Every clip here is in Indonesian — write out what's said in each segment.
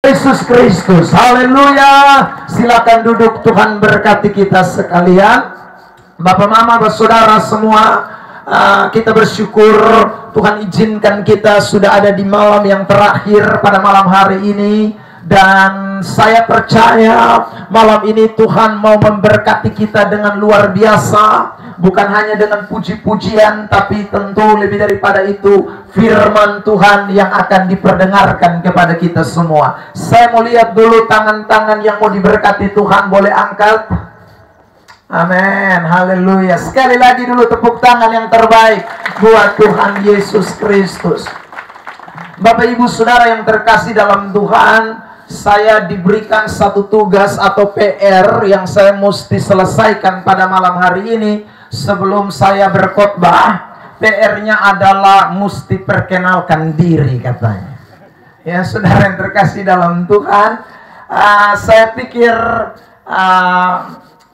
Yesus Kristus. Haleluya. Silakan duduk, Tuhan berkati kita sekalian. Bapak, Mama, Saudara semua, kita bersyukur Tuhan izinkan kita sudah ada di malam yang terakhir pada malam hari ini. Dan saya percaya malam ini Tuhan mau memberkati kita dengan luar biasa. Bukan hanya dengan puji-pujian, tapi tentu lebih daripada itu firman Tuhan yang akan diperdengarkan kepada kita semua. Saya mau lihat dulu tangan-tangan yang mau diberkati Tuhan, boleh angkat? Amin, haleluya. Sekali lagi dulu tepuk tangan yang terbaik buat Tuhan Yesus Kristus. Bapak, Ibu, Saudara yang terkasih dalam Tuhan, saya diberikan satu tugas atau PR yang saya mesti selesaikan pada malam hari ini sebelum saya berkhotbah. PR-nya adalah mesti perkenalkan diri katanya. Ya, saudara yang terkasih dalam Tuhan, saya pikir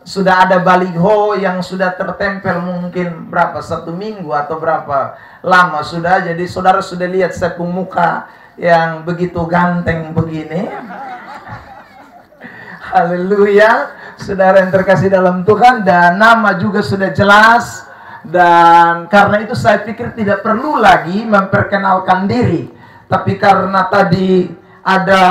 sudah ada baliho yang sudah tertempel mungkin berapa, 1 minggu atau berapa lama sudah. Jadi saudara sudah lihat saya punya muka yang begitu ganteng begini. Haleluya. Saudara yang terkasih dalam Tuhan, dan nama juga sudah jelas. Dan karena itu saya pikir tidak perlu lagi memperkenalkan diri. Tapi karena tadi ada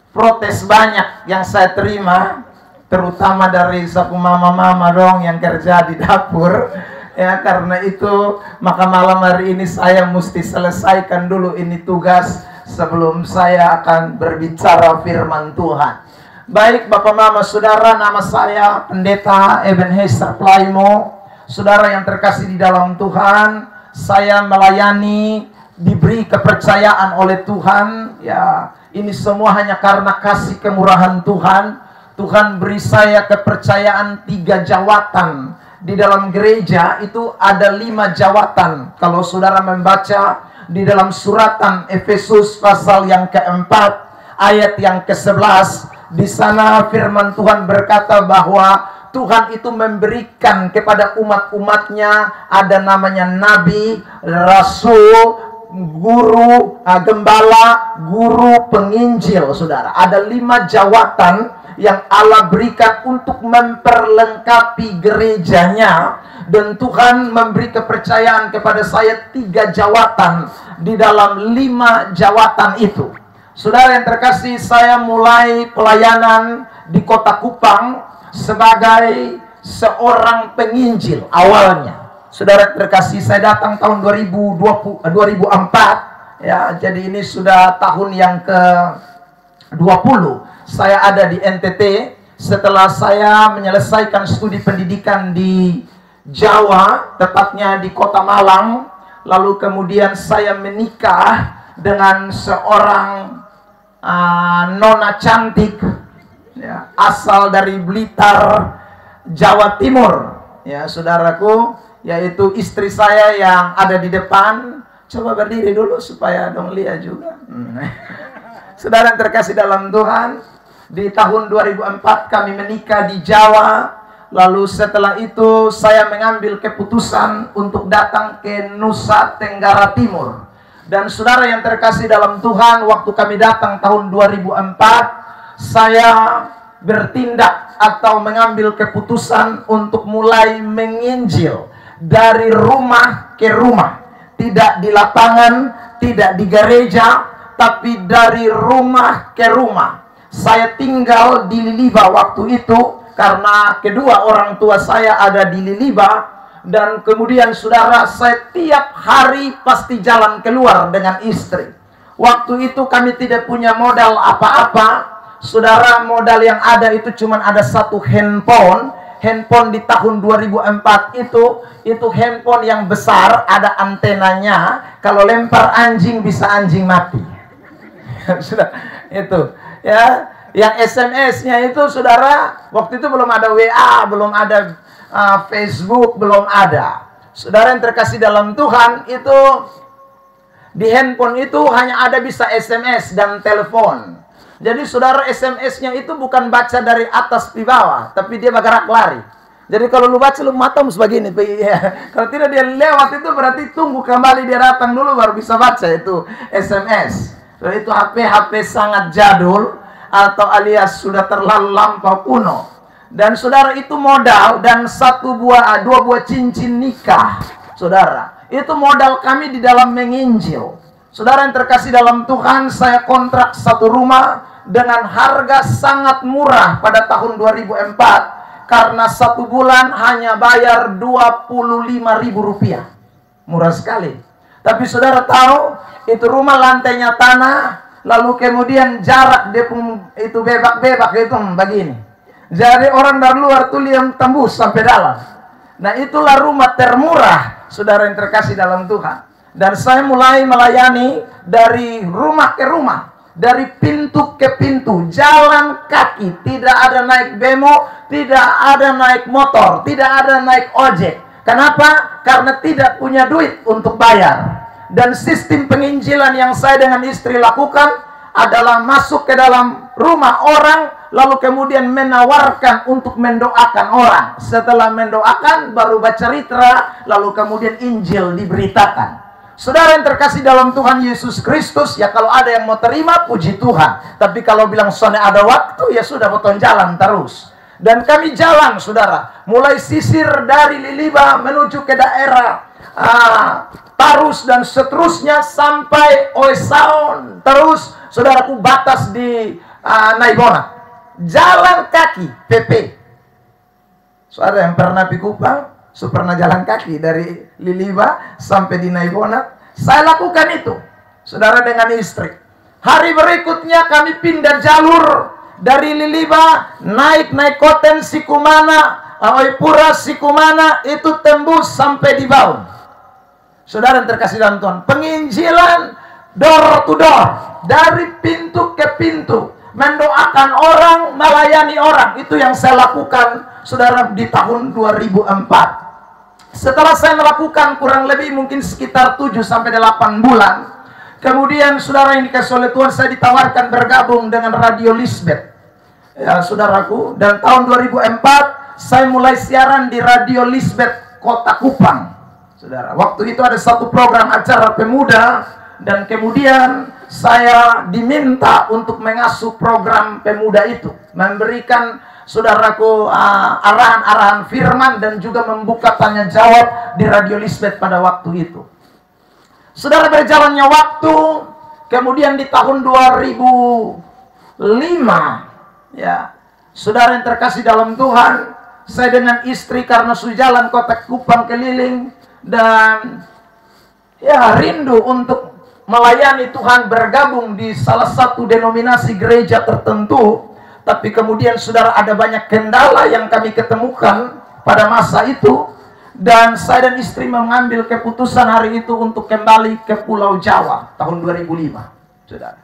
protes banyak yang saya terima, terutama dari sapu mama-mama dong yang kerja di dapur, ya, karena itu maka malam hari ini saya mesti selesaikan dulu ini tugas sebelum saya akan berbicara firman Tuhan. Baik Bapak, Mama, Saudara, nama saya Pendeta Ebenezer Plaimo. Saudara yang terkasih di dalam Tuhan, saya melayani, diberi kepercayaan oleh Tuhan. Ya, ini semua hanya karena kasih kemurahan Tuhan. Tuhan beri saya kepercayaan 3 jawatan. Di dalam gereja itu ada 5 jawatan. Kalau saudara membaca di dalam suratan Efesus pasal yang keempat ayat yang ke-11, di sana firman Tuhan berkata bahwa Tuhan itu memberikan kepada umat-umatnya ada namanya nabi, rasul, guru, gembala, guru, penginjil. Saudara, ada 5 jawatan yang Allah berikan untuk memperlengkapi gerejanya. Dan Tuhan memberi kepercayaan kepada saya 3 jawatan di dalam 5 jawatan itu. Saudara yang terkasih, saya mulai pelayanan di Kota Kupang sebagai seorang penginjil awalnya. Saudara terkasih, saya datang tahun 2004, ya, jadi ini sudah tahun yang ke-20. Saya ada di NTT setelah saya menyelesaikan studi pendidikan di Jawa, tepatnya di Kota Malang. Lalu kemudian saya menikah dengan seorang nona cantik, ya, asal dari Blitar, Jawa Timur, ya saudaraku, yaitu istri saya yang ada di depan. Coba berdiri dulu supaya dong lihat juga. Saudara yang terkasih dalam Tuhan, di tahun 2004 kami menikah di Jawa. Lalu setelah itu saya mengambil keputusan untuk datang ke Nusa Tenggara Timur. Dan saudara yang terkasih dalam Tuhan, waktu kami datang tahun 2004, saya bertindak atau mengambil keputusan untuk mulai menginjil dari rumah ke rumah. Tidak di lapangan, tidak di gereja, tapi dari rumah ke rumah. Saya tinggal di Liliba waktu itu, karena kedua orang tua saya ada di Liliba. Dan kemudian saudara, saya tiap hari pasti jalan keluar dengan istri. Waktu itu kami tidak punya modal apa-apa. Saudara, modal yang ada itu cuma ada 1 handphone. Handphone di tahun 2004 itu handphone yang besar, ada antenanya. Kalau lempar anjing bisa anjing mati. Sudah, itu ya. Yang SMS-nya itu saudara, waktu itu belum ada WA, belum ada Facebook, belum ada. Saudara yang terkasih dalam Tuhan, itu di handphone itu hanya ada bisa SMS dan telepon. Jadi saudara, SMS-nya itu bukan baca dari atas ke bawah, tapi dia bergerak lari. Jadi kalau lu baca, lu mata mus begini. Ya. Kalau tidak dia lewat itu berarti tunggu kembali dia datang dulu baru bisa baca itu SMS. So, itu HP sangat jadul atau alias sudah terlalu lampau kuno. Dan saudara, itu modal dan dua buah cincin nikah. Saudara, itu modal kami di dalam menginjil. Saudara yang terkasih dalam Tuhan, saya kontrak satu rumah dengan harga sangat murah pada tahun 2004. Karena satu bulan hanya bayar Rp25.000. Murah sekali. Tapi saudara tahu, itu rumah lantainya tanah, lalu kemudian jarak dia pun itu bebak-bebak itu begini. Jadi orang dari luar tuh lihat tembus sampai dalam. Nah, itulah rumah termurah, saudara yang terkasih dalam Tuhan. Dan saya mulai melayani dari rumah ke rumah, dari pintu ke pintu, jalan kaki, tidak ada naik bemo, tidak ada naik motor, tidak ada naik ojek. Kenapa? Karena tidak punya duit untuk bayar. Dan sistem penginjilan yang saya dengan istri lakukan adalah masuk ke dalam rumah orang, lalu kemudian menawarkan untuk mendoakan orang. Setelah mendoakan, baru baca ritra, lalu kemudian Injil diberitakan. Saudara yang terkasih dalam Tuhan Yesus Kristus, ya kalau ada yang mau terima, puji Tuhan. Tapi kalau bilang soalnya ada waktu, ya sudah beton jalan terus. Dan kami jalan, saudara, mulai sisir dari Liliba menuju ke daerah Tarus dan seterusnya sampai Oesaon. Terus, saudaraku, batas di Naibona. Jalan kaki, PP. Saudara yang pernah pergi Kupang, pernah jalan kaki dari Liliba sampai di Naibona. Saya lakukan itu, saudara, dengan istri. Hari berikutnya kami pindah jalur dari Liliba, naik Koten, Sikumana, Oipura, Sikumana, itu tembus sampai di Baun. Saudara yang terkasih dalam Tuhan, penginjilan door to door, dari pintu ke pintu, mendoakan orang, melayani orang. Itu yang saya lakukan, saudara, di tahun 2004. Setelah saya melakukan kurang lebih mungkin sekitar 7-8 bulan, kemudian saudara yang dikasih oleh Tuhan, saya ditawarkan bergabung dengan Radio Lisbeth, ya saudaraku. Dan tahun 2004 saya mulai siaran di Radio Lisbeth Kota Kupang, saudara. Waktu itu ada satu program acara pemuda, dan kemudian saya diminta untuk mengasuh program pemuda itu, memberikan, saudaraku, arahan-arahan firman dan juga membuka tanya jawab di Radio Lisbeth pada waktu itu. Saudara, berjalannya waktu, kemudian di tahun 2005, ya, saudara yang terkasih dalam Tuhan, saya dengan istri karena sudah jalan kota Kupang keliling dan ya rindu untuk melayani Tuhan, bergabung di salah satu denominasi gereja tertentu. Tapi kemudian saudara, ada banyak kendala yang kami ketemukan pada masa itu, dan saya dan istri mengambil keputusan hari itu untuk kembali ke Pulau Jawa tahun 2005, saudara.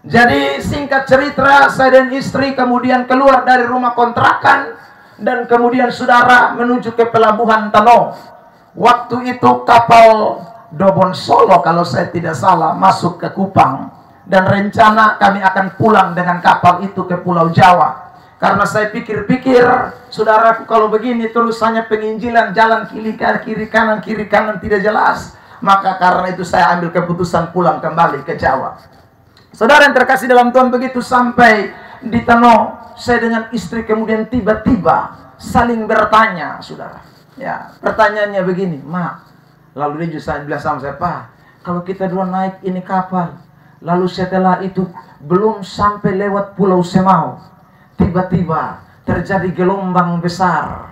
Jadi singkat cerita, saya dan istri kemudian keluar dari rumah kontrakan dan kemudian saudara menuju ke pelabuhan Tano. Waktu itu kapal Dobon Solo kalau saya tidak salah masuk ke Kupang. Dan rencana kami akan pulang dengan kapal itu ke Pulau Jawa. Karena saya pikir-pikir, saudaraku, kalau begini terus hanya penginjilan jalan kiri kanan tidak jelas, maka karena itu saya ambil keputusan pulang kembali ke Jawa. Saudara yang terkasih dalam Tuhan, begitu sampai di Tano, saya dengan istri kemudian tiba-tiba saling bertanya, saudara. Ya, pertanyaannya begini, Ma. Lalu dia juga bilang sama saya, Pak, kalau kita dua naik ini kapal, lalu setelah itu belum sampai lewat Pulau Semau, tiba-tiba terjadi gelombang besar,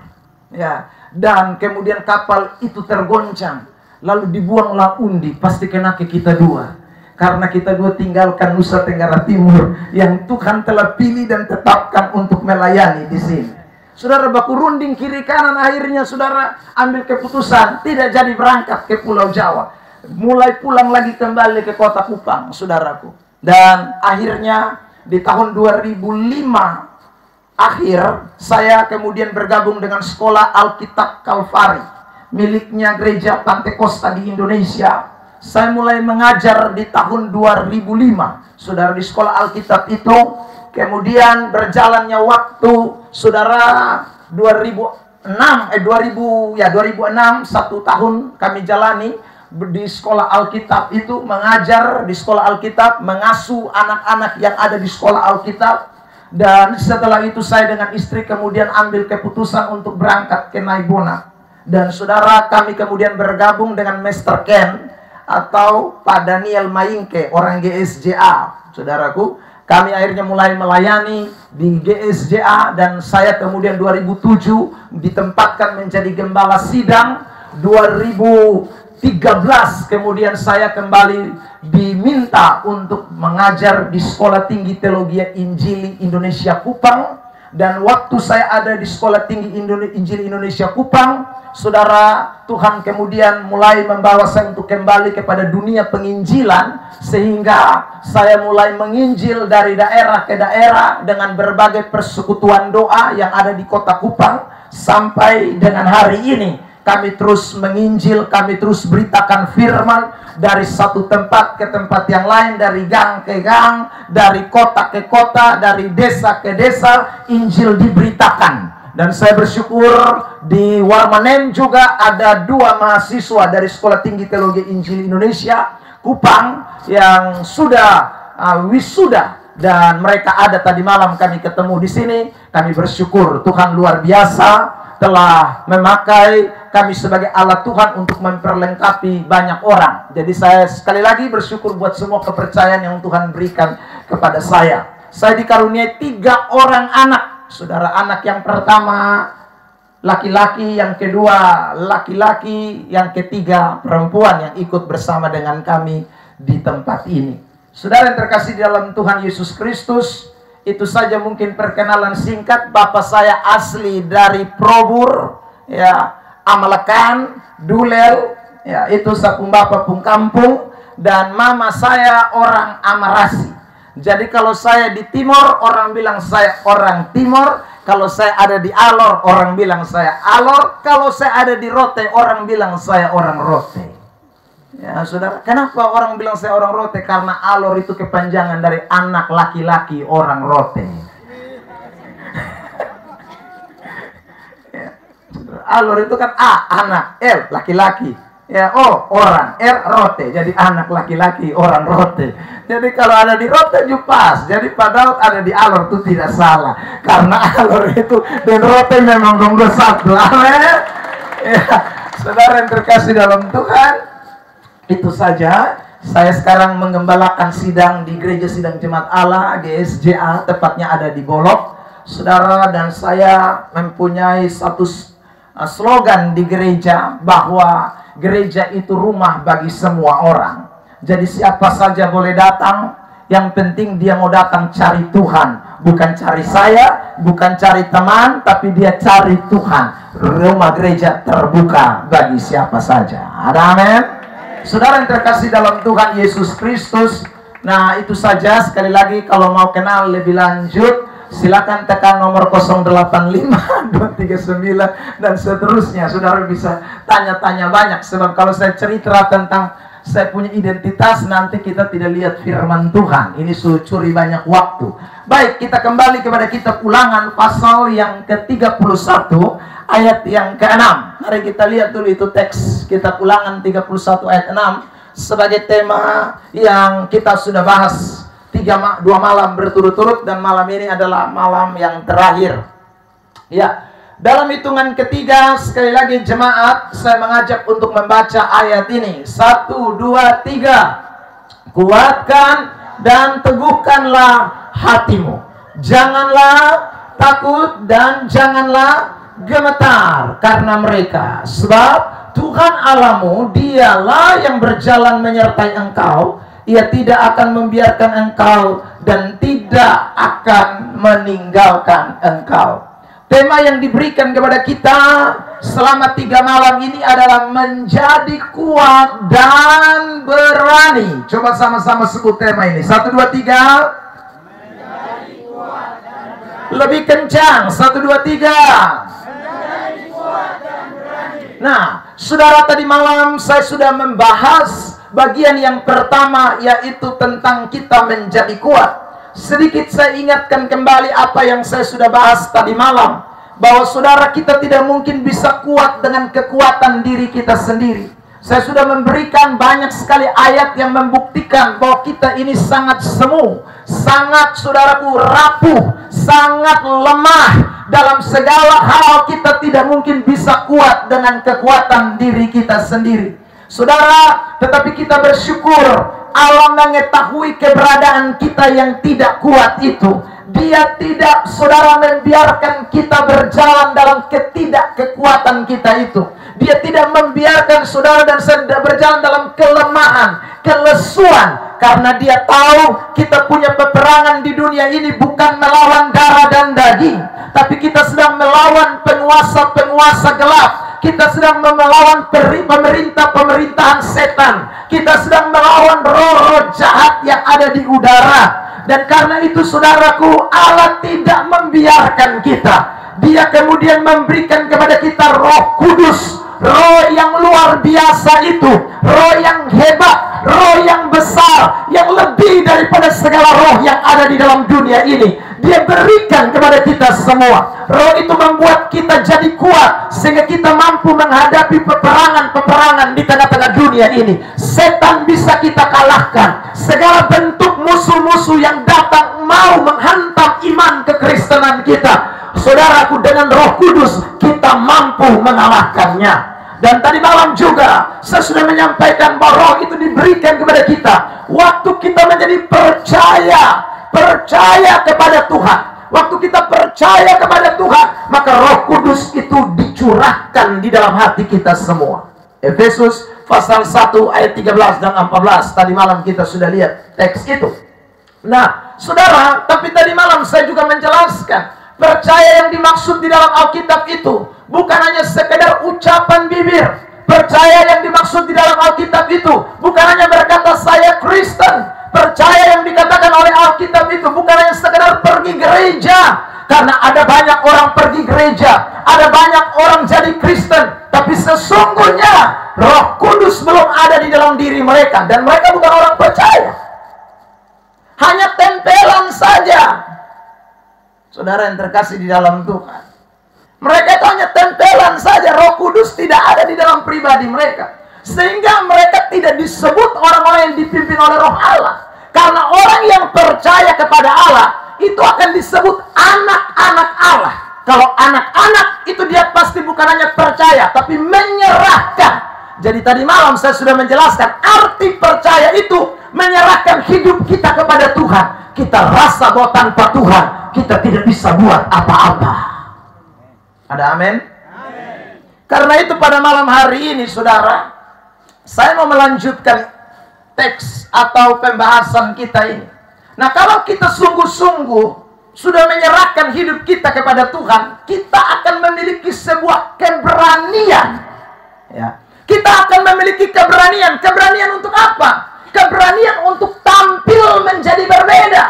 ya, dan kemudian kapal itu tergoncang, lalu dibuanglah undi, pasti kena ke kita dua, karena kita dua tinggalkan Nusa Tenggara Timur yang Tuhan telah pilih dan tetapkan untuk melayani di sini. Saudara, baku runding kiri kanan, akhirnya saudara ambil keputusan tidak jadi berangkat ke Pulau Jawa. Mulai pulang lagi kembali ke kota Kupang, saudaraku. Dan akhirnya di tahun 2005 akhir, saya kemudian bergabung dengan sekolah Alkitab Kalvari, miliknya gereja Pantekosta di Indonesia. Saya mulai mengajar di tahun 2005, saudara, di sekolah Alkitab itu. Kemudian berjalannya waktu, saudara, 2006 satu tahun kami jalani. di sekolah Alkitab itu, mengajar di sekolah Alkitab, mengasuh anak-anak yang ada di sekolah Alkitab. Dan setelah itu saya dengan istri kemudian ambil keputusan untuk berangkat ke Naibona. Dan saudara, kami kemudian bergabung dengan Mr. Ken atau Pak Daniel Maingke, orang GSJA. Saudaraku, kami akhirnya mulai melayani di GSJA, dan saya kemudian 2007 ditempatkan menjadi gembala sidang. 2013 kemudian saya kembali diminta untuk mengajar di Sekolah Tinggi Teologi Injil Indonesia Kupang. Dan waktu saya ada di Sekolah Tinggi Injil Indonesia Kupang, saudara, Tuhan kemudian mulai membawa saya untuk kembali kepada dunia penginjilan, sehingga saya mulai menginjil dari daerah ke daerah dengan berbagai persekutuan doa yang ada di kota Kupang. Sampai dengan hari ini kami terus menginjil, kami terus beritakan firman dari satu tempat ke tempat yang lain, dari gang ke gang, dari kota ke kota, dari desa ke desa, Injil diberitakan. Dan saya bersyukur di Warmanen juga ada 2 mahasiswa dari Sekolah Tinggi Teologi Injil Indonesia Kupang yang sudah wisuda, dan mereka ada tadi malam kami ketemu di sini. Kami bersyukur Tuhan luar biasa telah memakai kami sebagai alat Tuhan untuk memperlengkapi banyak orang. Jadi saya sekali lagi bersyukur buat semua kepercayaan yang Tuhan berikan kepada saya. Saya dikaruniai 3 orang anak. Saudara, anak yang pertama laki-laki, yang kedua laki-laki, yang ketiga perempuan yang ikut bersama dengan kami di tempat ini. Saudara yang terkasih di dalam Tuhan Yesus Kristus, itu saja mungkin perkenalan singkat. Bapak saya asli dari Probur, ya, Amalekan, Dulel, ya, itu sapung bapak pung kampung. Dan mama saya orang Amarasi. Jadi kalau saya di Timor, orang bilang saya orang Timor. Kalau saya ada di Alor, orang bilang saya Alor. Kalau saya ada di Rote, orang bilang saya orang Rote. Ya, saudara, kenapa orang bilang saya orang Rote? Karena Alor itu kepanjangan dari anak laki-laki orang Rote. Ya, Alor itu kan A, anak, L, laki-laki. Ya, O, orang, R, Rote. Jadi anak laki-laki orang Rote. Jadi kalau ada di Rote juga pas. Jadi padahal ada di Alor itu tidak salah. Karena Alor itu dan Rote memang nomor 1. Amin. Ya, saudara yang terkasih dalam Tuhan, itu saja. Saya sekarang menggembalakan sidang di Gereja Sidang Jemaat Allah GSJA, tepatnya ada di Bolok, saudara. Dan saya mempunyai satu slogan di gereja, bahwa gereja itu rumah bagi semua orang. Jadi siapa saja boleh datang, yang penting dia mau datang cari Tuhan, bukan cari saya, bukan cari teman, tapi dia cari Tuhan. Rumah gereja terbuka bagi siapa saja. Ada amin? Saudara yang terkasih dalam Tuhan Yesus Kristus, nah itu saja. Sekali lagi, kalau mau kenal lebih lanjut, silakan tekan nomor 085 239 dan seterusnya. Saudara bisa tanya-tanya banyak, sebab kalau saya cerita tentang saya punya identitas, nanti kita tidak lihat firman Tuhan. Ini curi banyak waktu. Baik, kita kembali kepada kitab Ulangan pasal yang ke-31 ayat yang ke-6. Mari kita lihat dulu itu teks kitab Ulangan 31 ayat 6 sebagai tema yang kita sudah bahas 2 malam berturut-turut, dan malam ini adalah malam yang terakhir. Ya, dalam hitungan ketiga, sekali lagi jemaat, saya mengajak untuk membaca ayat ini. 1, 2, 3. Kuatkan dan teguhkanlah hatimu. Janganlah takut dan janganlah gemetar karena mereka. Sebab Tuhan Allahmu, dialah yang berjalan menyertai engkau. Ia tidak akan membiarkan engkau dan tidak akan meninggalkan engkau. Tema yang diberikan kepada kita selama 3 malam ini adalah menjadi kuat dan berani. Coba sama-sama sebut tema ini. 1, 2, 3. Menjadi kuat dan berani. Lebih kencang. 1, 2, 3. Menjadi kuat dan berani. Nah, saudara, tadi malam saya sudah membahas bagian yang pertama, yaitu tentang kita menjadi kuat. Sedikit saya ingatkan kembali apa yang saya sudah bahas tadi malam, bahwa saudara, kita tidak mungkin bisa kuat dengan kekuatan diri kita sendiri. Saya sudah memberikan banyak sekali ayat yang membuktikan bahwa kita ini sangat semu, sangat, saudaraku, rapuh, sangat lemah. Dalam segala hal kita tidak mungkin bisa kuat dengan kekuatan diri kita sendiri. Saudara, tetapi kita bersyukur Allah mengetahui keberadaan kita yang tidak kuat itu. Dia tidak, saudara, membiarkan kita berjalan dalam ketidakkekuatan kita itu. Dia tidak membiarkan saudara dan saya berjalan dalam kelemahan, kelesuan. Karena dia tahu kita punya peperangan di dunia ini bukan melawan darah dan daging. Tapi kita sedang melawan penguasa-penguasa gelap. Kita sedang melawan pemerintahan setan. Kita sedang melawan roh-roh jahat yang ada di udara. Dan karena itu saudaraku, Allah tidak membiarkan kita. Dia kemudian memberikan kepada kita Roh Kudus. Roh yang luar biasa itu, roh yang hebat, roh yang besar, yang lebih daripada segala roh yang ada di dalam dunia ini. Dia berikan kepada kita semua. Roh itu membuat kita jadi kuat, sehingga kita mampu menghadapi peperangan-peperangan di tengah-tengah dunia ini. Setan bisa kita kalahkan. Segala bentuk musuh-musuh yang datang mau menghantam iman kekristenan kita, saudaraku, dengan Roh Kudus kita mampu mengalahkannya. Dan tadi malam juga saya sudah menyampaikan bahwa roh itu diberikan kepada kita waktu kita menjadi percaya kepada Tuhan. Waktu kita percaya kepada Tuhan, maka Roh Kudus itu dicurahkan di dalam hati kita semua. Efesus pasal 1 ayat 13 dan 14. Tadi malam kita sudah lihat teks itu. Nah, saudara, tapi tadi malam saya juga menjelaskan percaya yang dimaksud di dalam Alkitab itu bukan hanya sekedar ucapan bibir. Percaya yang dimaksud di dalam Alkitab itu bukan hanya berkata saya Kristen. Percaya yang dikatakan oleh Alkitab itu bukan hanya sekedar pergi gereja. Karena ada banyak orang pergi gereja, ada banyak orang jadi Kristen, tapi sesungguhnya Roh Kudus belum ada di dalam diri mereka. Dan mereka bukan orang percaya, hanya tempelan saja. Saudara yang terkasih di dalam Tuhan, mereka itu hanya tempelan saja. Roh Kudus tidak ada di dalam pribadi mereka, sehingga mereka tidak disebut orang-orang yang dipimpin oleh Roh Allah. Karena orang yang percaya kepada Allah itu akan disebut anak-anak Allah. Kalau anak-anak itu dia pasti bukan hanya percaya, tapi menyerahkan. Jadi tadi malam saya sudah menjelaskan arti percaya itu menyerahkan hidup kita kepada Tuhan. Kita rasa bahwa tanpa Tuhan kita tidak bisa buat apa-apa. Ada amin? Amin. Karena itu pada malam hari ini saudara, saya mau melanjutkan teks atau pembahasan kita ini. Nah, kalau kita sungguh-sungguh sudah menyerahkan hidup kita kepada Tuhan, kita akan memiliki sebuah keberanian. Ya. Kita akan memiliki keberanian. Keberanian untuk apa? Keberanian untuk tampil menjadi berbeda.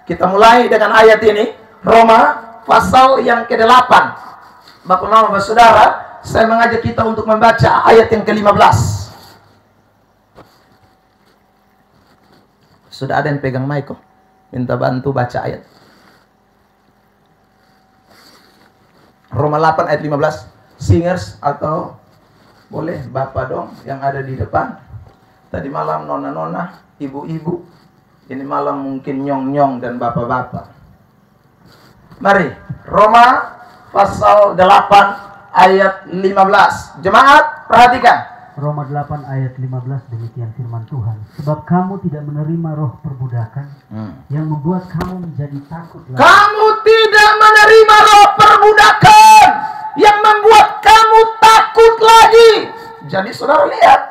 Kita mulai dengan ayat ini, Roma pasal yang ke-8. Bapak Mama, Saudara, saya mengajak kita untuk membaca ayat yang ke-15. Sudah ada yang pegang mic kok. Minta bantu baca ayat. Roma 8 ayat 15. Singers atau boleh Bapak dong yang ada di depan. Tadi malam nona-nona, ibu-ibu. Ini malam mungkin nyong-nyong dan bapak-bapak. Mari, Roma pasal 8 ayat 15. Jemaat, perhatikan. Roma 8 ayat 15, demikian firman Tuhan. Sebab kamu tidak menerima roh perbudakan yang membuat kamu menjadi takut lagi. Kamu tidak menerima roh perbudakan yang membuat kamu takut lagi. Jadi saudara lihat,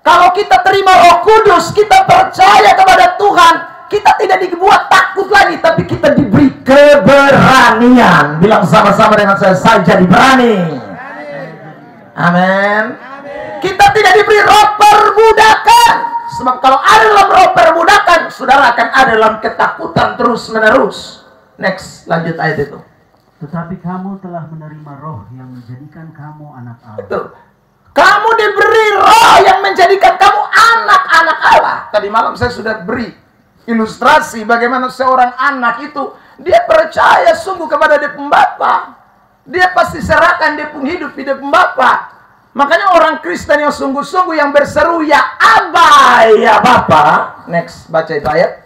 kalau kita terima Roh Kudus, kita percaya kepada Tuhan, kita tidak dibuat takut lagi, tapi kita diberi keberanian. Bilang sama-sama dengan saya jadi berani. Amin. Kita tidak diberi roh perbudakan. Sebab kalau ada dalam roh perbudakan, saudara akan ada dalam ketakutan terus-menerus. Next, lanjut ayat itu. Tetapi kamu telah menerima roh yang menjadikan kamu anak Allah. Betul. Kamu diberi roh yang menjadikan kamu anak-anak Allah. Tadi malam saya sudah beri ilustrasi bagaimana seorang anak itu, dia percaya sungguh kepada dia pembapa. Dia pasti serahkan dia pun hidup di dia pembapa. Makanya orang Kristen yang sungguh-sungguh yang berseru ya Aba, ya Bapa. Next, baca itu ayat.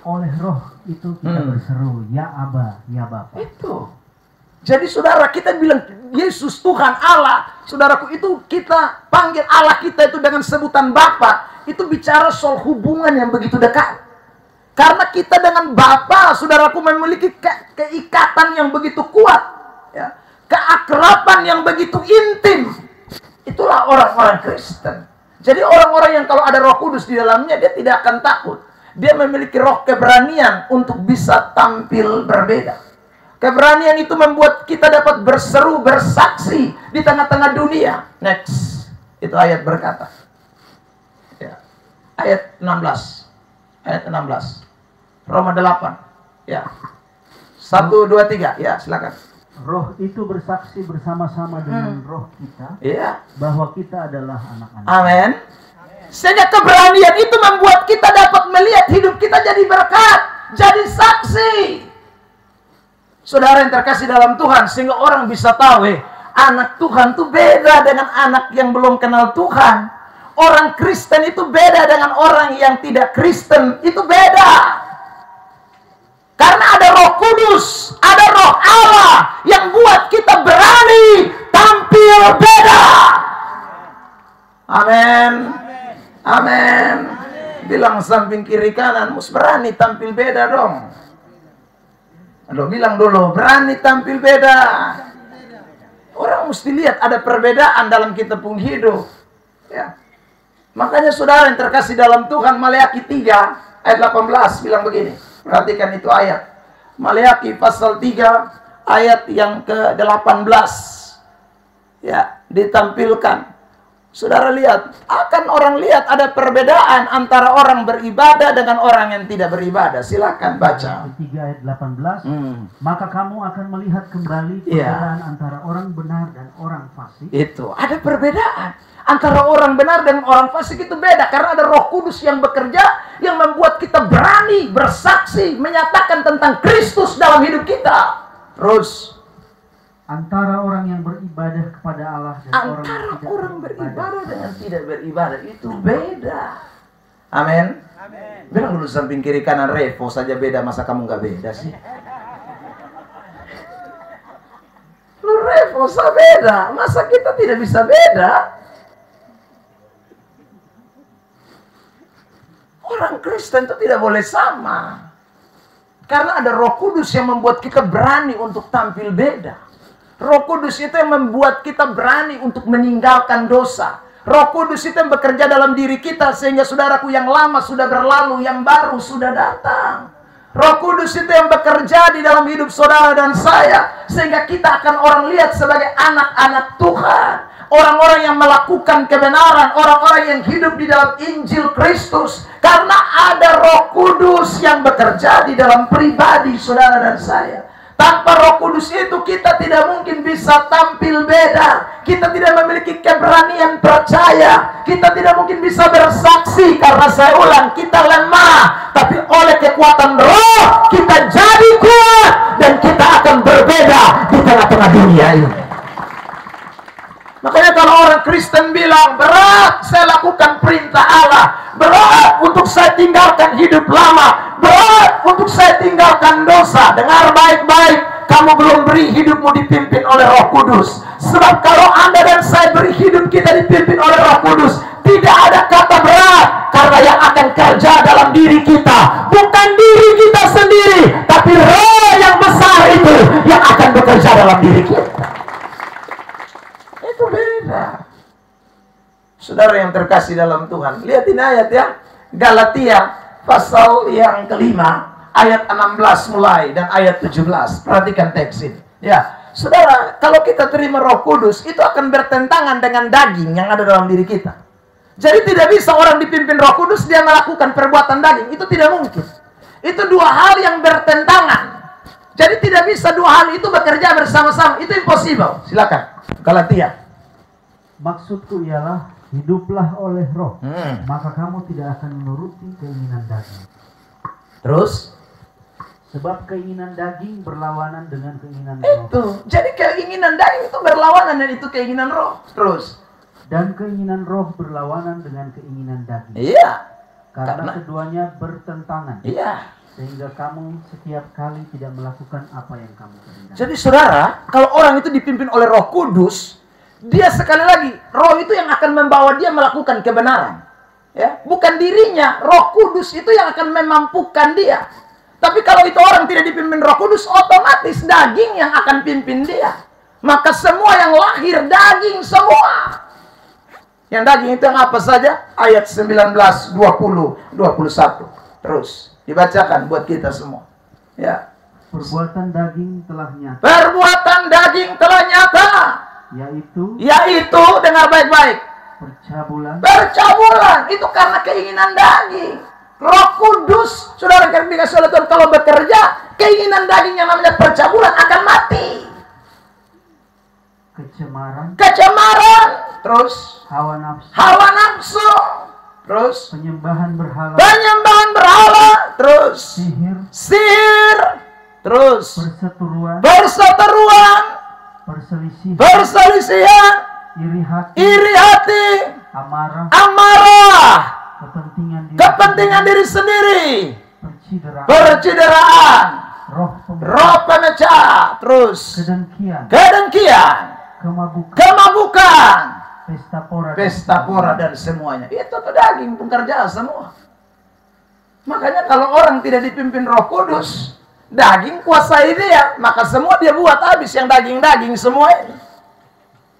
Oleh roh itu kita berseru ya Aba, ya Bapa. Itu. Jadi saudara, kita bilang Yesus Tuhan Allah. Saudaraku, itu kita panggil Allah kita itu dengan sebutan Bapa. Itu bicara soal hubungan yang begitu dekat. Karena kita dengan Bapa, saudaraku, memiliki keikatan yang begitu kuat, ya. Keakraban yang begitu intim. Itulah orang-orang Kristen. Jadi orang-orang yang kalau ada Roh Kudus di dalamnya, dia tidak akan takut. Dia memiliki roh keberanian untuk bisa tampil berbeda. Keberanian itu membuat kita dapat berseru, bersaksi di tengah-tengah dunia. Next. Itu ayat berkata. Ya. Ayat 16. Ayat 16. Roma 8. Ya. 1, 2, 3. Ya, silakan. Roh itu bersaksi bersama-sama dengan roh kita, Ya, bahwa kita adalah anak-anak. amin. Sehingga keberanian itu membuat kita dapat melihat hidup kita jadi berkat, jadi saksi. Saudara yang terkasih dalam Tuhan, sehingga orang bisa tahu, anak Tuhan itu beda dengan anak yang belum kenal Tuhan. Orang Kristen itu beda dengan orang yang tidak Kristen, itu beda. Karena ada Roh Kudus, ada Roh Allah yang buat kita berani tampil beda. Amin. Amin. Bilang samping kiri kanan, mus berani tampil beda dong. Aduh, bilang dulu, berani tampil beda. Orang mesti lihat ada perbedaan dalam kita pun hidup. Ya. Makanya saudara yang terkasih dalam Tuhan, Maleakhi 3 ayat 18 bilang begini. Perhatikan itu ayat. Maleakhi pasal 3 ayat yang ke-18. Ya, ditampilkan. Saudara lihat, akan orang lihat ada perbedaan antara orang beribadah dengan orang yang tidak beribadah. Silakan baca. 3 ayat 18. Maka kamu akan melihat kembali perbedaan antara orang benar dan orang fasik. Itu, ada perbedaan. Antara orang benar dan orang fasik itu beda. Karena ada Roh Kudus yang bekerja, yang membuat kita berani bersaksi, menyatakan tentang Kristus dalam hidup kita. Terus, antara orang yang beribadah kepada Allah dan orang yang tidak beribadah dengan tidak beribadah itu beda. Amin. Bilang dulu samping kiri kanan, Revo saja beda, masa kamu nggak beda sih? Lu Revo saja beda, masa kita tidak bisa beda? Orang Kristen itu tidak boleh sama. Karena ada Roh Kudus yang membuat kita berani untuk tampil beda. Roh Kudus itu yang membuat kita berani untuk meninggalkan dosa. Roh Kudus itu yang bekerja dalam diri kita sehingga saudaraku yang lama sudah berlalu, yang baru sudah datang. Roh Kudus itu yang bekerja di dalam hidup saudara dan saya sehingga kita akan orang lihat sebagai anak-anak Tuhan. Orang-orang yang melakukan kebenaran, orang-orang yang hidup di dalam Injil Kristus. Karena ada Roh Kudus yang bekerja di dalam pribadi saudara dan saya. Tanpa Roh Kudus itu kita tidak mungkin bisa tampil beda. Kita tidak memiliki keberanian percaya. Kita tidak mungkin bisa bersaksi. Karena saya ulang, kita lemah. Tapi oleh kekuatan Roh kita jadi kuat. Dan kita akan berbeda di tengah-tengah dunia ini. Makanya kalau orang Kristen bilang, berat saya lakukan perintah Allah, berat untuk saya tinggalkan hidup lama, berat untuk saya tinggalkan dosa. Dengar baik-baik, kamu belum beri hidupmu dipimpin oleh Roh Kudus. Sebab kalau Anda dan saya beri hidup kita dipimpin oleh Roh Kudus, tidak ada kata berat. Karena yang akan kerja dalam diri kita bukan diri kita sendiri, tapi Roh yang besar itu yang akan bekerja dalam diri kita. Itu beda. Saudara yang terkasih dalam Tuhan, lihatin ayat ya. Galatia pasal yang kelima ayat 16 mulai dan ayat 17. Perhatikan teks ini. Ya, saudara, kalau kita terima Roh Kudus itu akan bertentangan dengan daging yang ada dalam diri kita. Jadi tidak bisa orang dipimpin Roh Kudus dia melakukan perbuatan daging, itu tidak mungkin. Itu dua hal yang bertentangan. Jadi tidak bisa dua hal itu bekerja bersama-sama, itu impossible. Silakan. Galatia. Maksudku ialah hiduplah oleh Roh, maka kamu tidak akan menuruti keinginan daging. Terus? Sebab keinginan daging berlawanan dengan keinginan Roh. Itu. Jadi keinginan daging itu berlawanan dan itu keinginan Roh. Terus? Dan keinginan roh berlawanan dengan keinginan daging. Iya. Karena keduanya bertentangan. Iya. Sehingga kamu setiap kali tidak melakukan apa yang kamu kehendaki. Jadi saudara, kalau orang itu dipimpin oleh Roh Kudus, dia sekali lagi, Roh itu yang akan membawa dia melakukan kebenaran. Ya, bukan dirinya, Roh Kudus itu yang akan memampukan dia. Tapi kalau itu orang tidak dipimpin Roh Kudus, otomatis daging yang akan pimpin dia. Maka semua yang lahir daging semua. Yang daging itu yang apa saja? Ayat 19, 20, 21. Terus dibacakan buat kita semua. Ya. Perbuatan daging telah nyata. Perbuatan daging telah nyata. Yaitu dengar baik-baik. Percabulan. Percabulan itu karena keinginan daging. Roh Kudus, saudara dikasih oleh Tuhan, kalau bekerja, keinginan daging yang namanya percabulan akan mati. Kecemaran. Terus hawa nafsu. Terus penyembahan berhala. Terus sihir. Terus perseteruan. Perselisihan. Iri hati. Amarah. Kepentingan diri sendiri. Percideraan. Roh pemecah. Terus kedengkian. Kemabukan. Pesta pora dan semuanya. Itu tuh daging pekerja semua. Makanya kalau orang tidak dipimpin Roh Kudus, daging kuasai dia, maka semua dia buat habis yang daging-daging semua ini.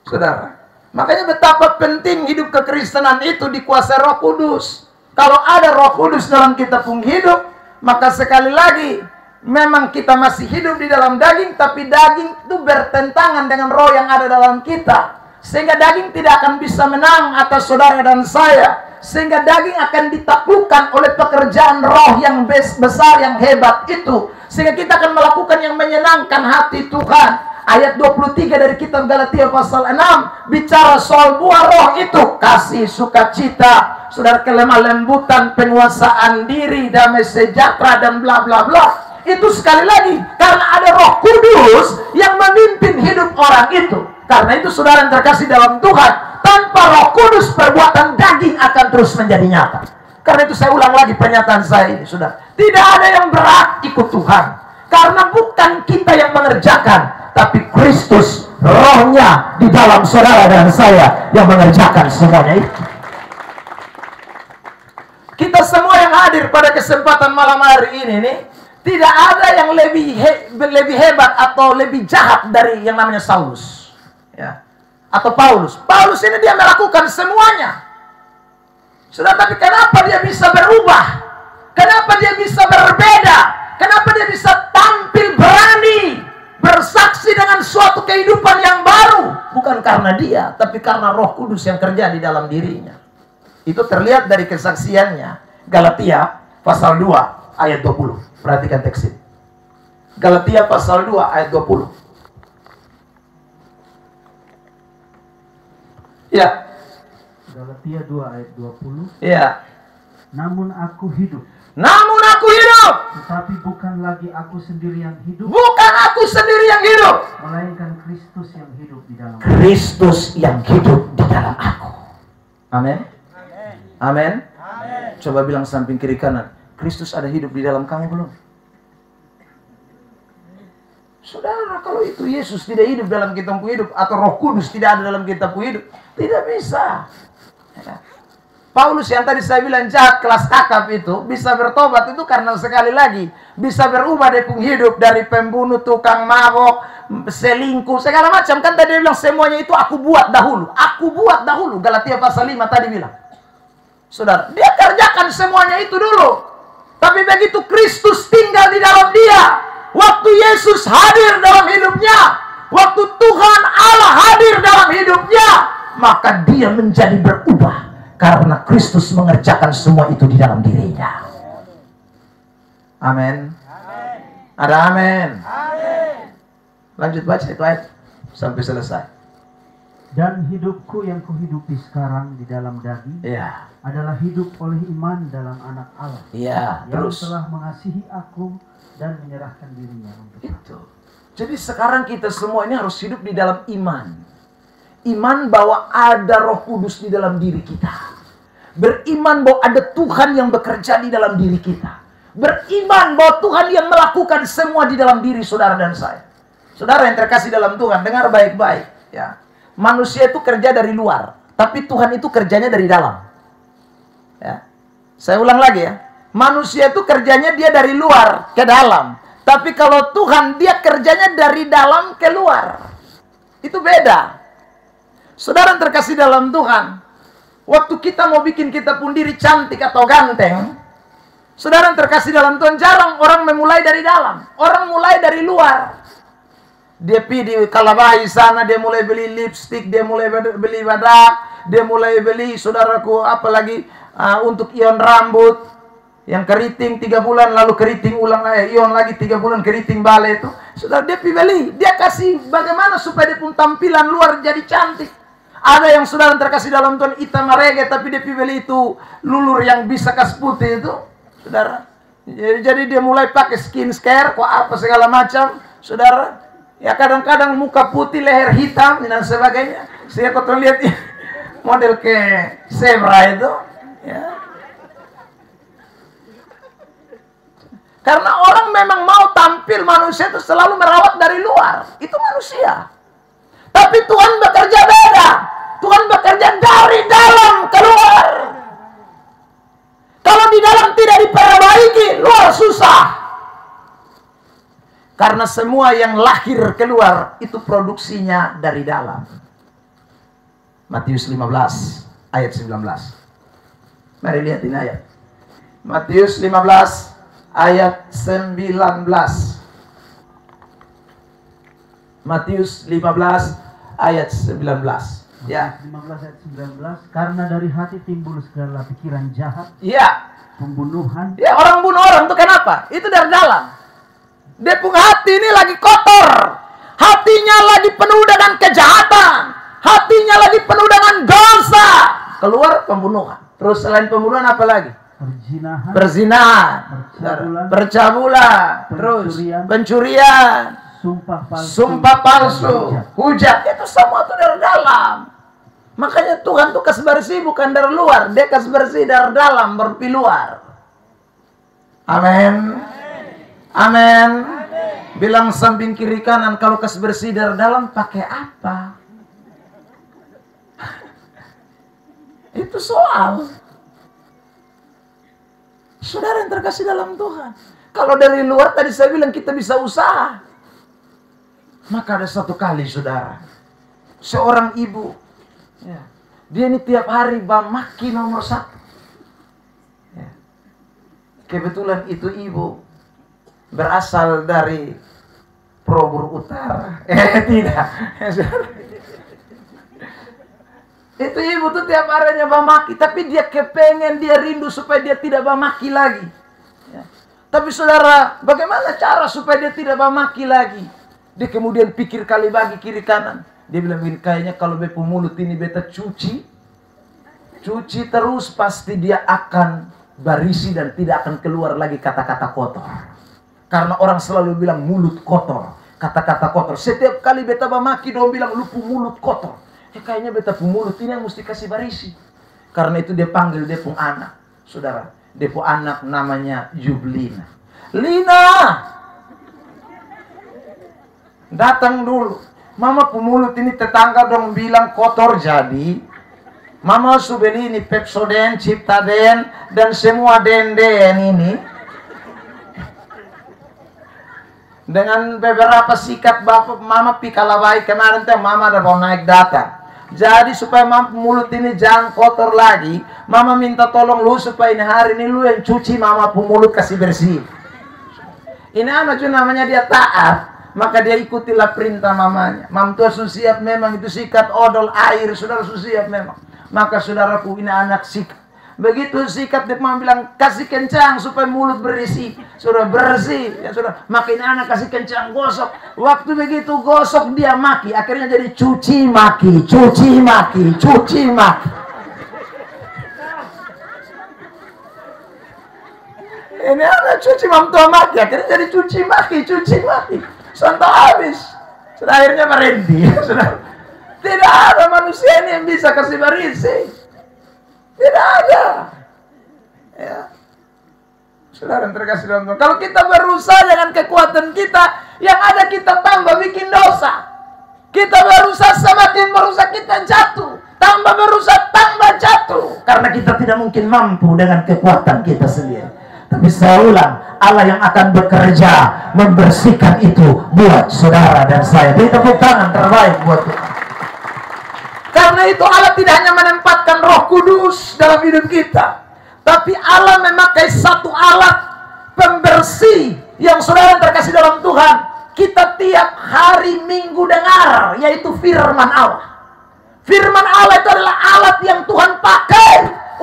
Saudara, makanya betapa penting hidup kekristenan itu dikuasai Roh Kudus. Kalau ada Roh Kudus dalam kita pun hidup, maka sekali lagi memang kita masih hidup di dalam daging, tapi daging itu bertentangan dengan roh yang ada dalam kita. Sehingga daging tidak akan bisa menang atas saudara dan saya. Sehingga daging akan ditaklukkan oleh pekerjaan roh yang besar, yang hebat itu. Sehingga kita akan melakukan yang menyenangkan hati Tuhan. Ayat 23 dari kitab Galatia pasal 6 bicara soal buah roh itu. Kasih, sukacita, saudara, kelemah lembutan, penguasaan diri, damai sejahtera, dan bla bla bla. Itu sekali lagi karena ada Roh Kudus yang memimpin hidup orang itu. Karena itu saudara yang terkasih dalam Tuhan, tanpa Roh Kudus perbuatan daging akan terus menjadi nyata. Karena itu saya ulang lagi pernyataan saya ini, saudara. Tidak ada yang berat ikut Tuhan. Karena bukan kita yang mengerjakan, tapi Kristus, Rohnya di dalam saudara dan saya yang mengerjakan semuanya itu. Kita semua yang hadir pada kesempatan malam hari ini nih, tidak ada yang lebih hebat atau lebih jahat dari yang namanya Saulus. Ya. Atau Paulus. Paulus ini dia melakukan semuanya. Sudah, tapi kenapa dia bisa berubah? Kenapa dia bisa berbeda? Kenapa dia bisa tampil berani, bersaksi dengan suatu kehidupan yang baru? Bukan karena dia, tapi karena Roh Kudus yang kerja di dalam dirinya. Itu terlihat dari kesaksiannya. Galatia pasal 2 ayat 20. Perhatikan teks ini. Galatia pasal 2 ayat 20. Ya. Galatia 2 ayat 20. Ya. Namun aku hidup. Tetapi bukan lagi aku sendiri yang hidup. Melainkan Kristus yang hidup di dalam aku. Kristus yang hidup di dalam aku. Amin. Amin. Coba bilang samping kiri kanan, Kristus ada hidup di dalam kamu belum? Saudara, kalau itu Yesus tidak hidup dalam kita pun hidup, atau Roh Kudus tidak ada dalam kita pun hidup, tidak bisa. Ya. Paulus yang tadi saya bilang jahat kelas kakap itu bisa bertobat itu karena sekali lagi bisa berubah dari pun hidup, dari pembunuh, tukang mabok, selingkuh, segala macam. Kan tadi dia bilang semuanya itu aku buat dahulu. Galatia pasal 5 tadi bilang. Saudara, dia kerjakan semuanya itu dulu. Tapi begitu Kristus tinggal di dalam dia, waktu Yesus hadir dalam hidupnya, waktu Tuhan Allah hadir dalam hidupnya, maka dia menjadi berubah. Karena Kristus mengerjakan semua itu di dalam dirinya. Amin. Ada amin. Lanjut baca itu ayat sampai selesai. Dan hidupku yang kuhidupi sekarang di dalam daging adalah hidup oleh iman dalam Anak Allah yang telah mengasihi aku dan menyerahkan dirinya untuk itu. Jadi sekarang kita semua ini harus hidup di dalam iman. Iman bahwa ada Roh Kudus di dalam diri kita. Beriman bahwa ada Tuhan yang bekerja di dalam diri kita. Beriman bahwa Tuhan yang melakukan semua di dalam diri saudara dan saya. Saudara yang terkasih dalam Tuhan, dengar baik-baik. Ya. Manusia itu kerja dari luar, tapi Tuhan itu kerjanya dari dalam. Ya. Saya ulang lagi ya. Manusia itu kerjanya dia dari luar ke dalam. Tapi kalau Tuhan, dia kerjanya dari dalam ke luar. Itu beda. Saudara yang terkasih dalam Tuhan, waktu kita mau bikin kita pun diri cantik atau ganteng, saudara yang terkasih dalam Tuhan, jarang orang memulai dari dalam. Orang mulai dari luar. Dia pergi di Kalabahi sana, dia mulai beli lipstick, dia mulai beli badak, dia mulai beli, saudaraku, apalagi untuk ion rambut, yang keriting 3 bulan, lalu keriting ulang, ion lagi 3 bulan, keriting balik itu. Saudara, dia pergi beli, dia kasih bagaimana supaya dia pun tampilan luar jadi cantik. Ada yang saudara terkasih dalam Tuhan hitam merege, tapi dia pergi beli itu lulur yang bisa kas putih itu, saudara. Jadi dia mulai pakai skincare, kok apa segala macam, saudara. Ya kadang-kadang muka putih, leher hitam dan sebagainya. Saya kau lihat ya, model ke zebra itu, ya. Karena orang memang mau tampil, manusia itu selalu merawat dari luar. Itu manusia. Tapi Tuhan bekerja beda. Tuhan bekerja dari dalam keluar. Kalau di dalam tidak diperbaiki, luar susah. Karena semua yang lahir keluar itu produksinya dari dalam. Matius 15 ayat 19. Mari lihat ini ayat. Matius 15 ayat 19. Matius 15 ayat 19. Ya. 15 ayat 19. Karena dari hati timbul segala pikiran jahat. Ya. Pembunuhan. Ya, orang bunuh orang itu kenapa? Itu dari dalam. Dia punya hati ini lagi kotor. Hatinya lagi penuh dengan kejahatan. Hatinya lagi penuh dengan dosa. Keluar pembunuhan. Terus selain pembunuhan apa lagi? Perzinahan. Percabulan. Terus pencurian. Sumpah palsu. Hujat. Itu semua itu dari dalam. Makanya Tuhan tuh kasih bersih bukan dari luar. Dia kasih bersih dari dalam, berpi luar. Amin. Amin. Bilang samping kiri kanan, kalau kasih bersih dari dalam pakai apa? Itu soal. Saudara yang terkasih dalam Tuhan. Kalau dari luar tadi saya bilang kita bisa usaha. Maka ada satu kali saudara, seorang ibu, ya, dia ini tiap hari maki nomor 1. Ya. Kebetulan itu ibu berasal dari Probur Utara. Tidak. Itu ibu tuh tiap harinya maki, tapi dia kepengen, dia rindu supaya dia tidak maki lagi. Ya. Tapi saudara, bagaimana cara supaya dia tidak maki lagi? Dia kemudian pikir kali bagi kiri kanan. Dia bilang begini, kayaknya kalau bepu mulut ini beta cuci terus pasti dia akan berisi dan tidak akan keluar lagi kata-kata kotor. Karena orang selalu bilang mulut kotor, kata-kata kotor. Setiap kali beta maki dong bilang lupu mulut kotor. Kayaknya beta pu mulut ini yang mesti kasih barisi. Karena itu dia panggil dia pun anak. Saudara, dia pun anak namanya Jublina. Lina, datang dulu. Mama pu mulut ini tetangga dong bilang kotor, jadi mama su beli ini Pepsodent, Ciptaden dan semua denden ini. Dengan beberapa sikat bapak mama pi Kalabahi kemarin teh mama ada mau naik data. Jadi supaya mulut ini jangan kotor lagi, mama minta tolong lu supaya ini hari ini lu yang cuci mama pu mulut kasih bersih. Ini anak cuy namanya dia taat, maka dia ikutilah perintah mamanya. Mam tua siap memang itu sikat odol air, saudara siap memang. Maka saudaraku ini anak sikat. Begitu sikat dia mama bilang kasih kencang supaya mulut berisi, sudah bersih ya sudah. Maka ini anak kasih kencang gosok. Waktu begitu gosok dia maki, akhirnya jadi cuci maki, cuci maki, cuci maki. Ini anak cuci mamtua maki, akhirnya jadi cuci maki, cuci maki. Sampai habis. Sudah akhirnya berhenti. Sudah. Tidak ada manusia ini yang bisa kasih berisi. Tidak ada. Ya. Saudara yang terkasih dalam Tuhan, kalau kita berusaha dengan kekuatan kita, yang ada kita tambah bikin dosa. Kita berusaha, semakin berusaha kita jatuh. Tambah berusaha, tambah jatuh. Karena kita tidak mungkin mampu dengan kekuatan kita sendiri. Tapi saya ulang, Allah yang akan bekerja membersihkan itu buat saudara dan saya. Beri tepuk tangan terbaik buat Tuhan. Karena itu Allah tidak hanya menempatkan Roh Kudus dalam hidup kita, tapi Allah memakai satu alat pembersih yang saudara terkasih dalam Tuhan, kita tiap hari Minggu dengar, yaitu firman Allah. Firman Allah itu adalah alat yang Tuhan pakai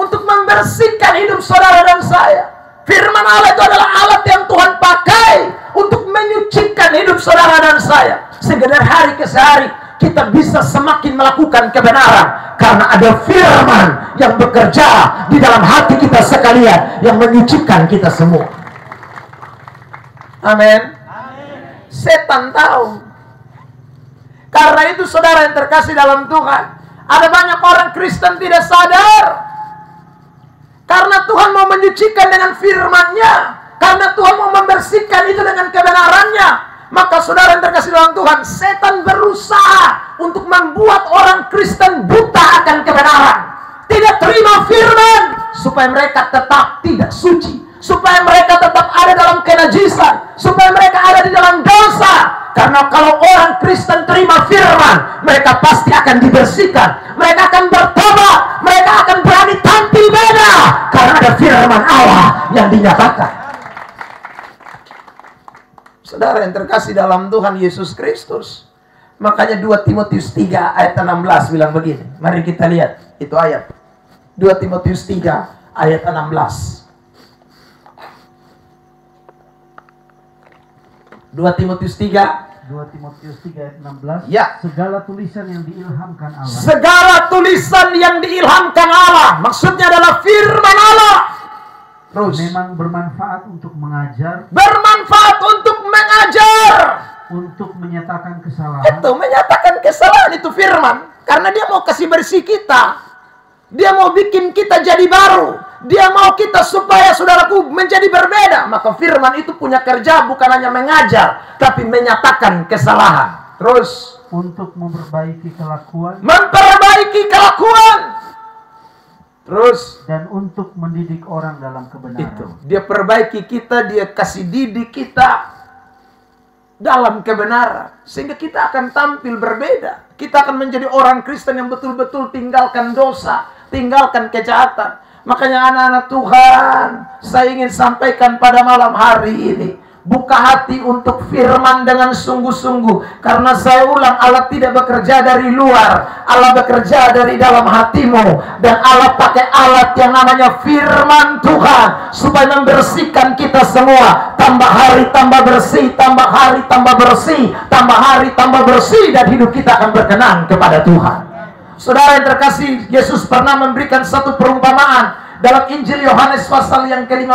untuk membersihkan hidup saudara dan saya. Firman Allah itu adalah alat yang Tuhan pakai untuk menyucikan hidup saudara dan saya. Sehingga dari hari ke hari kita bisa semakin melakukan kebenaran. Karena ada firman yang bekerja di dalam hati kita sekalian, yang menyucikan kita semua. Amin. Setan tahu. Karena itu saudara yang terkasih dalam Tuhan, ada banyak orang Kristen tidak sadar. Karena Tuhan mau menyucikan dengan firman-Nya, karena Tuhan mau membersihkan itu dengan kebenarannya, maka saudara yang terkasih dalam Tuhan, setan berusaha untuk membuat orang Kristen buta akan kebenaran, tidak terima firman, supaya mereka tetap tidak suci, supaya mereka tetap ada dalam kenajisan, supaya mereka ada di dalam dosa. Karena kalau orang Kristen terima firman, mereka pasti akan dibersihkan, mereka akan bertobat, mereka akan berani tampil beda, karena ada firman Allah yang dinyatakan. Saudara yang terkasih dalam Tuhan Yesus Kristus, makanya 2 Timotius 3 ayat 16 bilang begini. Mari kita lihat itu ayat 2 Timotius 3 ayat 16. 2 Timotius 3 ayat 16. Ya. Segala tulisan yang diilhamkan Allah. Segala tulisan yang diilhamkan Allah, maksudnya adalah firman Allah. Terus, memang bermanfaat untuk mengajar. Bermanfaat untuk mengajar. Untuk menyatakan kesalahan. Itu menyatakan kesalahan, itu firman. Karena dia mau kasih bersih kita. Dia mau bikin kita jadi baru. Dia mau kita supaya saudaraku menjadi berbeda. Maka firman itu punya kerja bukan hanya mengajar, tapi menyatakan kesalahan. Terus, untuk memperbaiki kelakuan. Memperbaiki kelakuan. Terus, dan untuk mendidik orang dalam kebenaran. Itu, dia perbaiki kita, dia kasih didik kita dalam kebenaran, sehingga kita akan tampil berbeda. Kita akan menjadi orang Kristen yang betul-betul tinggalkan dosa, tinggalkan kejahatan. Makanya anak-anak Tuhan, saya ingin sampaikan pada malam hari ini, buka hati untuk firman dengan sungguh-sungguh. Karena saya ulang, Allah tidak bekerja dari luar, Allah bekerja dari dalam hatimu. Dan Allah pakai alat yang namanya firman Tuhan, supaya membersihkan kita semua. Tambah hari tambah bersih, tambah hari tambah bersih, tambah hari tambah bersih, dan hidup kita akan berkenan kepada Tuhan. Saudara yang terkasih, Yesus pernah memberikan satu perumpamaan dalam Injil Yohanes pasal yang ke-15,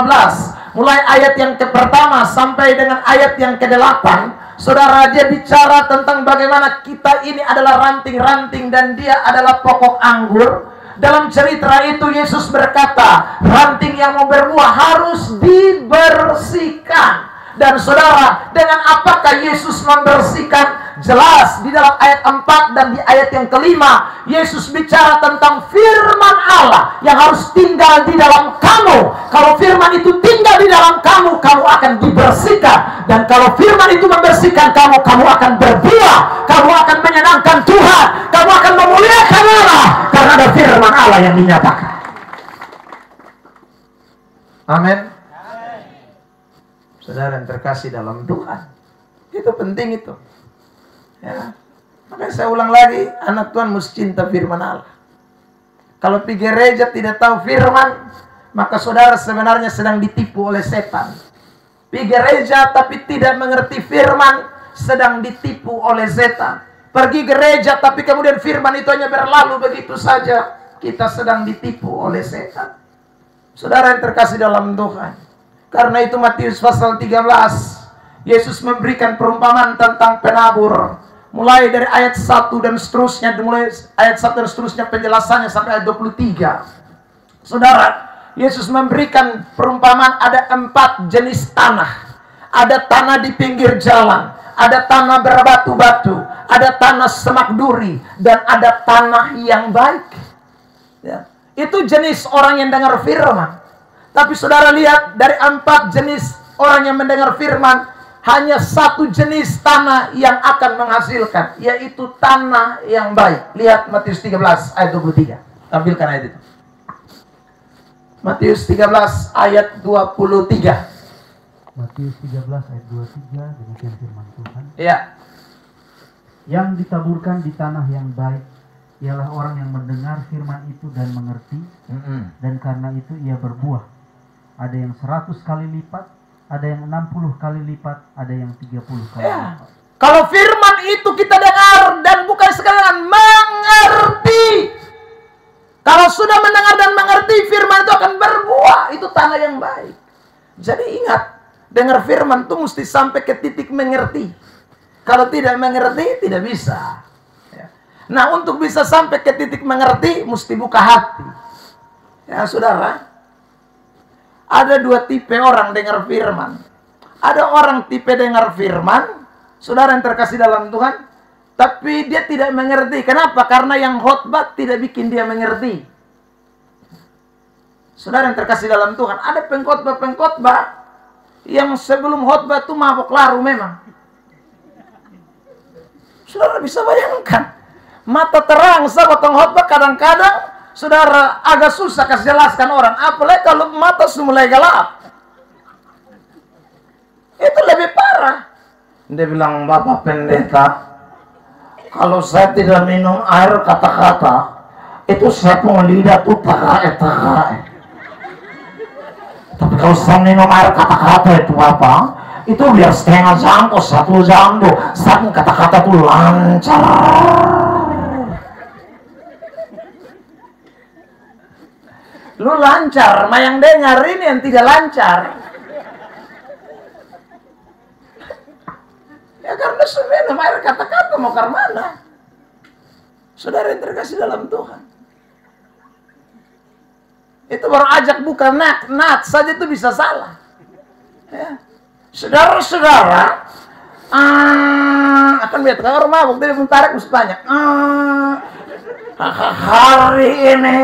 mulai ayat yang pertama sampai dengan ayat yang ke-8. Saudara, dia bicara tentang bagaimana kita ini adalah ranting-ranting dan dia adalah pokok anggur. Dalam cerita itu Yesus berkata, ranting yang mau berbuah harus dibersihkan. Dan saudara, dengan apakah Yesus membersihkan? Jelas di dalam ayat 4 dan di ayat yang kelima, Yesus bicara tentang firman Allah yang harus tinggal di dalam kamu. Kalau firman itu tinggal di dalam kamu, kamu akan dibersihkan. Dan kalau firman itu membersihkan kamu, kamu akan berbuah, kamu akan menyenangkan Tuhan, kamu akan memuliakan Allah, karena ada firman Allah yang dinyatakan. Amin. Saudara yang terkasih dalam Tuhan, itu penting itu. Ya. Makanya saya ulang lagi, anak Tuhan mesti cinta firman Allah. Kalau pergi gereja tidak tahu firman, maka saudara sebenarnya sedang ditipu oleh setan. Pergi gereja tapi tidak mengerti firman, sedang ditipu oleh setan. Pergi gereja tapi kemudian firman itu hanya berlalu begitu saja, kita sedang ditipu oleh setan. Saudara yang terkasih dalam Tuhan, karena itu Matius pasal 13, Yesus memberikan perumpamaan tentang penabur. mulai dari ayat 1 dan seterusnya, mulai ayat 1 dan seterusnya penjelasannya sampai ayat 23. Saudara, Yesus memberikan perumpamaan ada 4 jenis tanah. Ada tanah di pinggir jalan, ada tanah berbatu-batu, ada tanah semak duri, dan ada tanah yang baik. Ya. Itu jenis orang yang dengar firman. Tapi saudara lihat, dari 4 jenis orang yang mendengar firman, hanya 1 jenis tanah yang akan menghasilkan, yaitu tanah yang baik. Lihat Matius 13 ayat 23. Tampilkan ayat itu. Matius 13 ayat 23. Matius 13 ayat 23, demikian firman Tuhan. Ya. Yang ditaburkan di tanah yang baik ialah orang yang mendengar firman itu dan mengerti, dan karena itu ia berbuah. Ada yang 100 kali lipat, ada yang 60 kali lipat, ada yang 30 kali lipat. Kalau firman itu kita dengar dan bukan sekalian mengerti. Kalau sudah mendengar dan mengerti, firman itu akan berbuah. Itu tanah yang baik. Jadi ingat, dengar firman itu mesti sampai ke titik mengerti. Kalau tidak mengerti, tidak bisa. Nah, untuk bisa sampai ke titik mengerti, mesti buka hati. Ya, saudara. Ada 2 tipe orang dengar firman. Ada orang tipe dengar firman, saudara yang terkasih dalam Tuhan, tapi dia tidak mengerti. Kenapa? Karena yang khotbah tidak bikin dia mengerti. Saudara yang terkasih dalam Tuhan, ada pengkhotbah-pengkhotbah yang sebelum khotbah itu mabuk laru memang. Saudara bisa bayangkan, mata terang sahabat khotbah, kadang-kadang saudara agak susah kasih jelaskan orang, apalagi kalau mata sudah mulai gelap. Itu lebih parah. Dia bilang, Bapak Pendeta, kalau saya tidak minum air kata-kata, itu saya punya lidah tuh takae. Tapi kalau saya minum air kata-kata itu Bapak, itu biar setengah jam atau 1 jam tuh, saya kata-kata tuh lancar. Lu lancar, ma yang dengar ini yang tidak lancar. Ya karena sebenarnya air kata-kata mau ke mana? Saudara yang terkasih dalam Tuhan. Itu baru ajak buka nat saja itu bisa salah. Ya. Saudara-saudara, akan lihat kalau orang mabuk dia pun tarik mesti tanya. Hari ini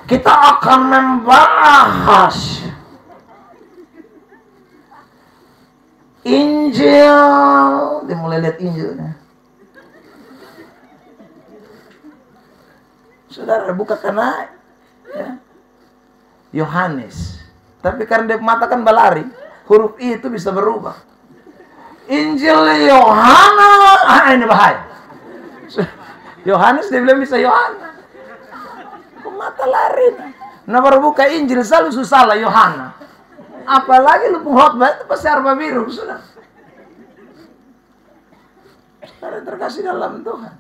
kita akan membahas Injil. Dia mulai lihat Injilnya. Saudara buka karena ya, Yohanes. Tapi karena dia mata kan balari, huruf I itu bisa berubah. Injil Yohanes. Ini bahaya. Yohanes dia bilang bisa Yohanes. Mata lari. Nah baru buka Injil selalu susah lah Yohana. Apalagi lu pengkhotbah itu pasti arba biru, sudah. Saudara terkasih dalam Tuhan.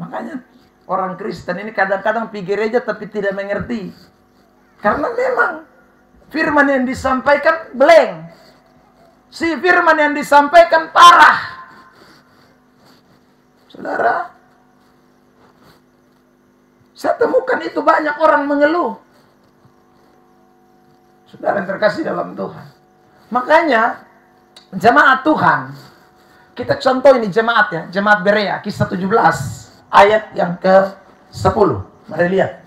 Makanya orang Kristen ini kadang-kadang pergi gereja tapi tidak mengerti. Karena memang firman yang disampaikan blank. Si firman yang disampaikan parah. Saudara, saya temukan itu banyak orang mengeluh. Saudara yang terkasih dalam Tuhan. Makanya jemaat Tuhan, kita contoh ini jemaat ya, jemaat Berea, kisah 17 ayat yang ke-10. Mari lihat.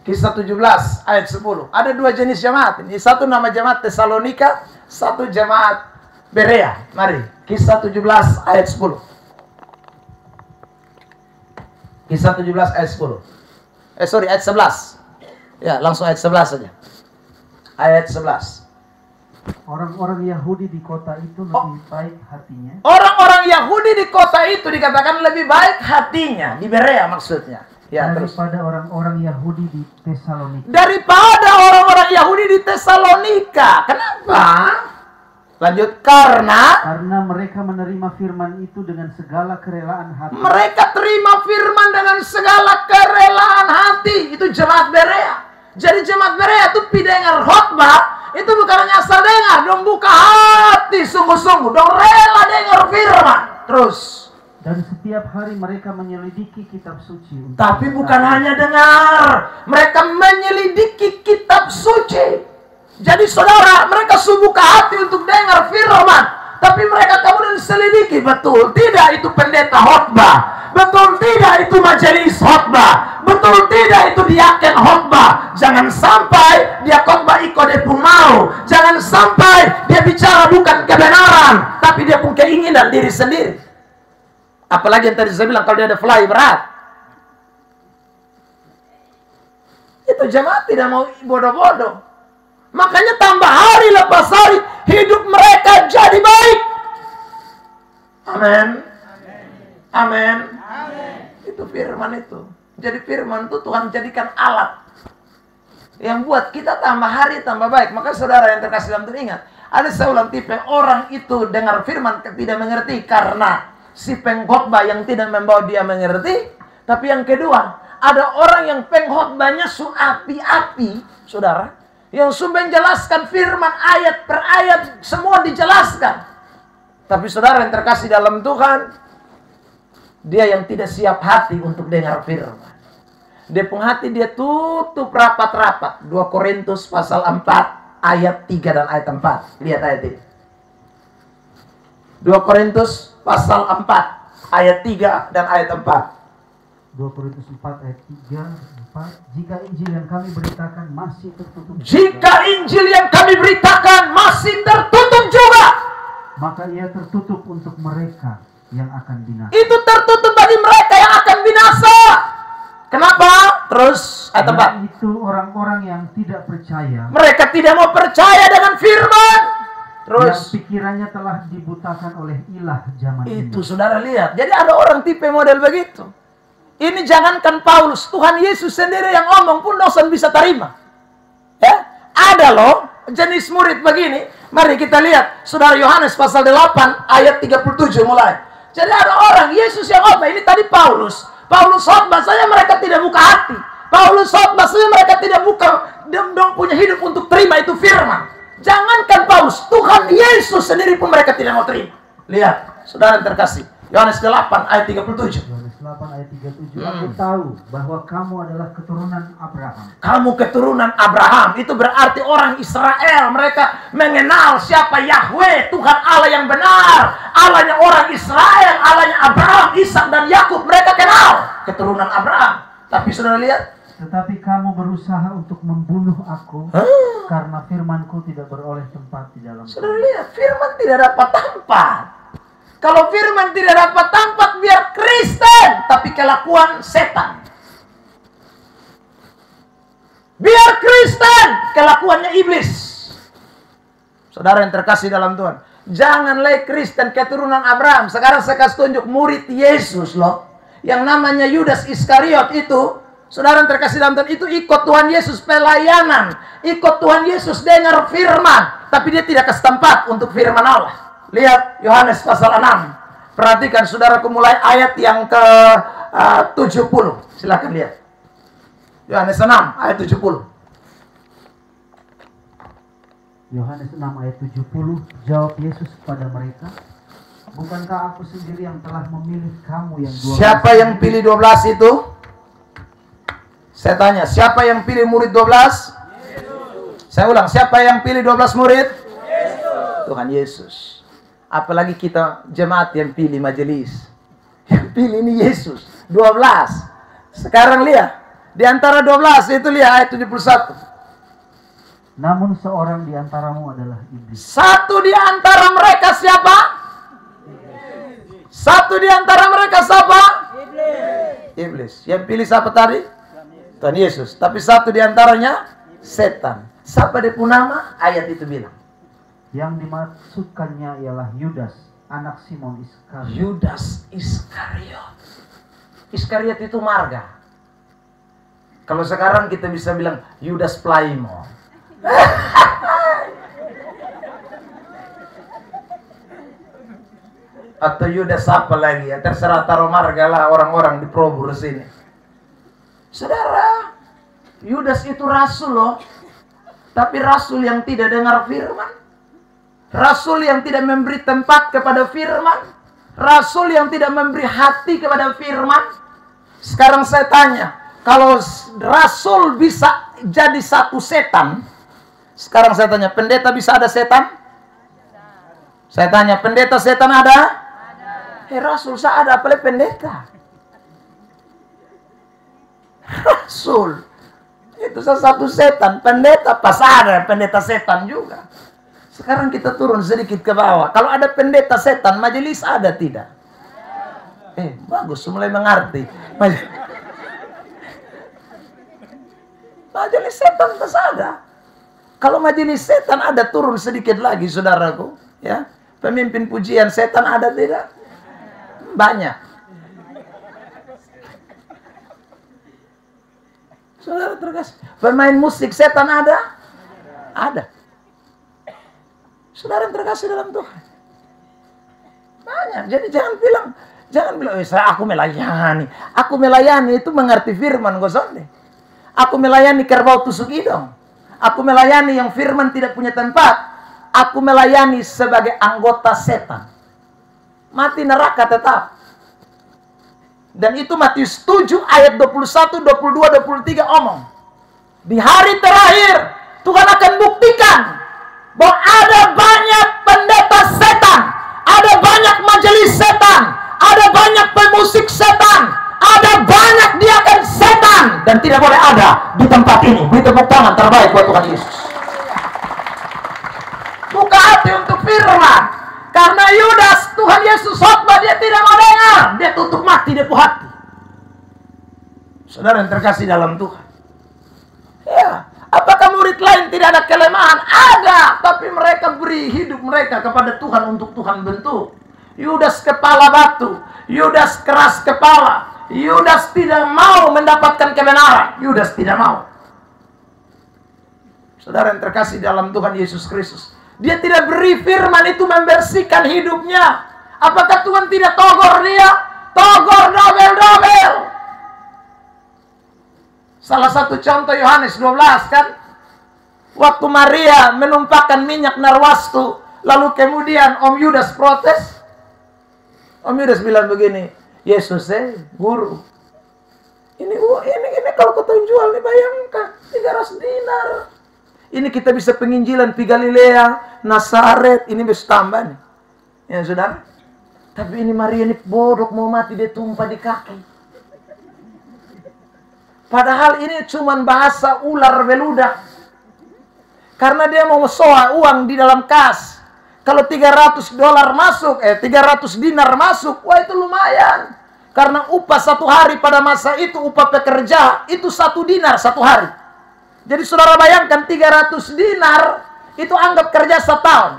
Kisah 17 ayat 10. Ada 2 jenis jemaat. Ini satu nama jemaat Tesalonika, satu jemaat Berea. Mari, kisah 17 ayat 10. Kisah 17 ayat 10. Ayat 11. Ya, langsung ayat 11 saja. Ayat 11. Orang-orang Yahudi di kota itu lebih baik hatinya. Orang-orang Yahudi di kota itu dikatakan lebih baik hatinya. Di Berea maksudnya. Ya, daripada orang-orang Yahudi di Tesalonika. Daripada orang-orang Yahudi di Tesalonika. Kenapa? Lanjut, karena mereka menerima firman itu dengan segala kerelaan hati. Mereka terima firman dengan segala kerelaan hati. Itu jemaat Berea. Jadi jemaat Berea itu dengar khotbah, itu bukan hanya asal dengar, dong buka hati sungguh-sungguh, dong rela dengar firman. Terus Dan setiap hari mereka menyelidiki kitab suci. Tapi bukan hanya dengar, mereka menyelidiki kitab suci. Jadi saudara, mereka buka hati untuk dengar firman, tapi mereka kemudian selidiki, betul tidak itu pendeta khotbah, betul tidak itu majelis khotbah, betul tidak itu diaken khotbah. Jangan sampai dia khotbah ikut dia pun mau, jangan sampai dia bicara bukan kebenaran, tapi dia pun keinginan diri sendiri. Apalagi yang tadi saya bilang, kalau dia ada fly berat, itu jemaat tidak mau bodoh-bodoh. Makanya tambah hari lepas hari hidup mereka jadi baik. Amin. Amin. Itu firman itu. Jadi firman itu Tuhan jadikan alat yang buat kita tambah hari tambah baik. Maka saudara yang terkasih dalam Tuhan, ingat, ada seulang tipe orang itu dengar firman tidak mengerti karena si pengkhotbah yang tidak membawa dia mengerti. Tapi yang kedua, ada orang yang pengkhotbahnya api-api, saudara, yang sudah menjelaskan firman ayat per ayat, semua dijelaskan. Tapi saudara yang terkasih dalam Tuhan, dia yang tidak siap hati untuk dengar firman. Dia pun hati dia tutup rapat-rapat. 2 Korintus pasal 4 ayat 3 dan ayat 4. Lihat ayat ini. 2 Korintus pasal 4 ayat 3 dan ayat 4. 2 Korintus 4 ayat 3, 4. Jika Injil yang kami beritakan masih tertutup, jika Injil yang kami beritakan masih tertutup juga, maka ia tertutup untuk mereka yang akan binasa. Itu tertutup bagi mereka yang akan binasa. Kenapa? Terus ayat 4. Itu orang-orang yang tidak percaya. Mereka tidak mau percaya dengan firman. Terus yang pikirannya telah dibutakan oleh ilah zaman ini. Itu saudara lihat. Jadi ada orang tipe model begitu. Ini jangankan Paulus, Tuhan Yesus sendiri yang ngomong pun dosen bisa terima. Ya, ada loh jenis murid begini. Mari kita lihat saudara Yohanes pasal 8 ayat 37 mulai. Jadi ada orang Yesus yang khotbah. Ini tadi Paulus khotbah saja mereka tidak buka hati. Paulus khotbah saja mereka tidak buka, dong punya hidup untuk terima itu firman. Jangankan Paulus, Tuhan Yesus sendiri pun mereka tidak mau terima. Lihat, saudara yang terkasih, Yohanes 8 ayat 37. Yohanes 8 ayat 37. Aku tahu bahwa kamu adalah keturunan Abraham. Kamu keturunan Abraham. Itu berarti orang Israel. Mereka mengenal siapa Yahweh, Tuhan Allah yang benar. Allahnya orang Israel, Allahnya Abraham, Ishak dan Yakub. Mereka kenal keturunan Abraham. Tapi saudara lihat, tetapi kamu berusaha untuk membunuh aku karena firmanku tidak beroleh tempat di dalam. Saudara lihat, firman tidak dapat tempat. Kalau firman tidak dapat tempat, biar Kristen, tapi kelakuan setan. Biar Kristen, kelakuannya iblis. Saudara yang terkasih dalam Tuhan, janganlah Kristen keturunan Abraham. Sekarang saya kasih tunjuk murid Yesus loh, yang namanya Yudas Iskariot itu. Saudara yang terkasih dalam Tuhan, itu ikut Tuhan Yesus pelayanan, ikut Tuhan Yesus dengar firman, tapi dia tidak kasih tempat untuk firman Allah. Lihat Yohanes pasal 6. Perhatikan saudaraku mulai ayat yang ke 70. Silakan lihat. Yohanes 6 ayat 70. Yohanes 6 ayat 70. Jawab Yesus kepada mereka, bukankah aku sendiri yang telah memilih kamu yang 12? Siapa yang pilih 12 itu? Saya tanya, siapa yang pilih murid 12? Yesus. Saya ulang, siapa yang pilih 12 murid? Yesus. Tuhan Yesus. Apalagi kita jemaat yang pilih majelis. Yang pilih ini Yesus. 12. Sekarang lihat. Di antara 12 itu lihat ayat 71. Namun seorang di antaramu adalah iblis. Satu di antara mereka siapa? Iblis. Satu di antara mereka siapa? Iblis. Iblis. Yang pilih siapa tadi? Tuhan Yesus. Tapi satu di antaranya setan. Siapa dia pun nama? Ayat itu bilang. Yang dimaksudkannya ialah Yudas, anak Simon Iskariot. Yudas Iskariot. Iskariot itu marga. Kalau sekarang kita bisa bilang Yudas Plaimo. Atau Yudas apa lagi ya, terserah taruh marga lah orang-orang di Probur sini. Saudara, Yudas itu rasul loh. Tapi rasul yang tidak dengar firman. Rasul yang tidak memberi tempat kepada firman. Rasul yang tidak memberi hati kepada firman. Sekarang saya tanya, kalau rasul bisa jadi satu setan, sekarang saya tanya, pendeta bisa ada setan? Saya tanya, pendeta setan ada? Rasul saya ada, apalagi pendeta. Rasul itu satu setan, pendeta pas ada pendeta setan juga. Sekarang kita turun sedikit ke bawah. Kalau ada pendeta setan, majelis ada tidak? Bagus, mulai mengerti. Majelis setan pas ada. Kalau majelis setan ada, turun sedikit lagi, saudaraku. Ya, pemimpin pujian setan ada tidak? Banyak. Saudara terkasih, pemain musik setan ada? Ada. Saudara terkasih dalam Tuhan, banyak. Jadi jangan bilang, aku melayani. Aku melayani itu mengerti firman gosonde. Aku melayani kerbau tusuk hidung. Aku melayani yang firman tidak punya tempat. Aku melayani sebagai anggota setan. Mati neraka tetap. Dan itu Matius 7 ayat 21, 22, 23 omong. Di hari terakhir Tuhan akan buktikan bahwa ada banyak pendeta setan, ada banyak majelis setan, ada banyak pemusik setan, ada banyak diaken setan, dan tidak boleh ada di tempat ini. Beri tepuk tangan terbaik buat Tuhan Yesus. Buka hati untuk firman. Karena Yudas, Tuhan Yesus khotbah, dia tidak mau dengar. Dia tutup mati, dia hati. Saudara yang terkasih dalam Tuhan. Ya, apakah murid lain tidak ada kelemahan? Ada, tapi mereka beri hidup mereka kepada Tuhan untuk Tuhan bentuk. Yudas kepala batu, Yudas keras kepala, Yudas tidak mau mendapatkan kebenaran. Yudas tidak mau. Saudara yang terkasih dalam Tuhan Yesus Kristus, dia tidak beri firman itu membersihkan hidupnya. Apakah Tuhan tidak togor dia? Togor dobel-dobel. Salah satu contoh Yohanes 12 kan. Waktu Maria menumpahkan minyak narwastu, lalu kemudian Om Yudas protes. Om Yudas bilang begini, Yesus guru, ini kalau kau jual nih, bayangkan 300 dinar. Ini kita bisa penginjilan di Galilea, Nazaret, ini bisa tambah nih. Ya saudara. Tapi ini Maria ini bodoh, mau mati, dia tumpah di kaki. Padahal ini cuma bahasa ular beludak. Karena dia mau soa uang di dalam kas. Kalau $300 masuk, 300 dinar masuk, wah itu lumayan. Karena upah satu hari pada masa itu, upah pekerja, itu 1 dinar satu hari. Jadi saudara bayangkan 300 dinar itu anggap kerja 1 tahun.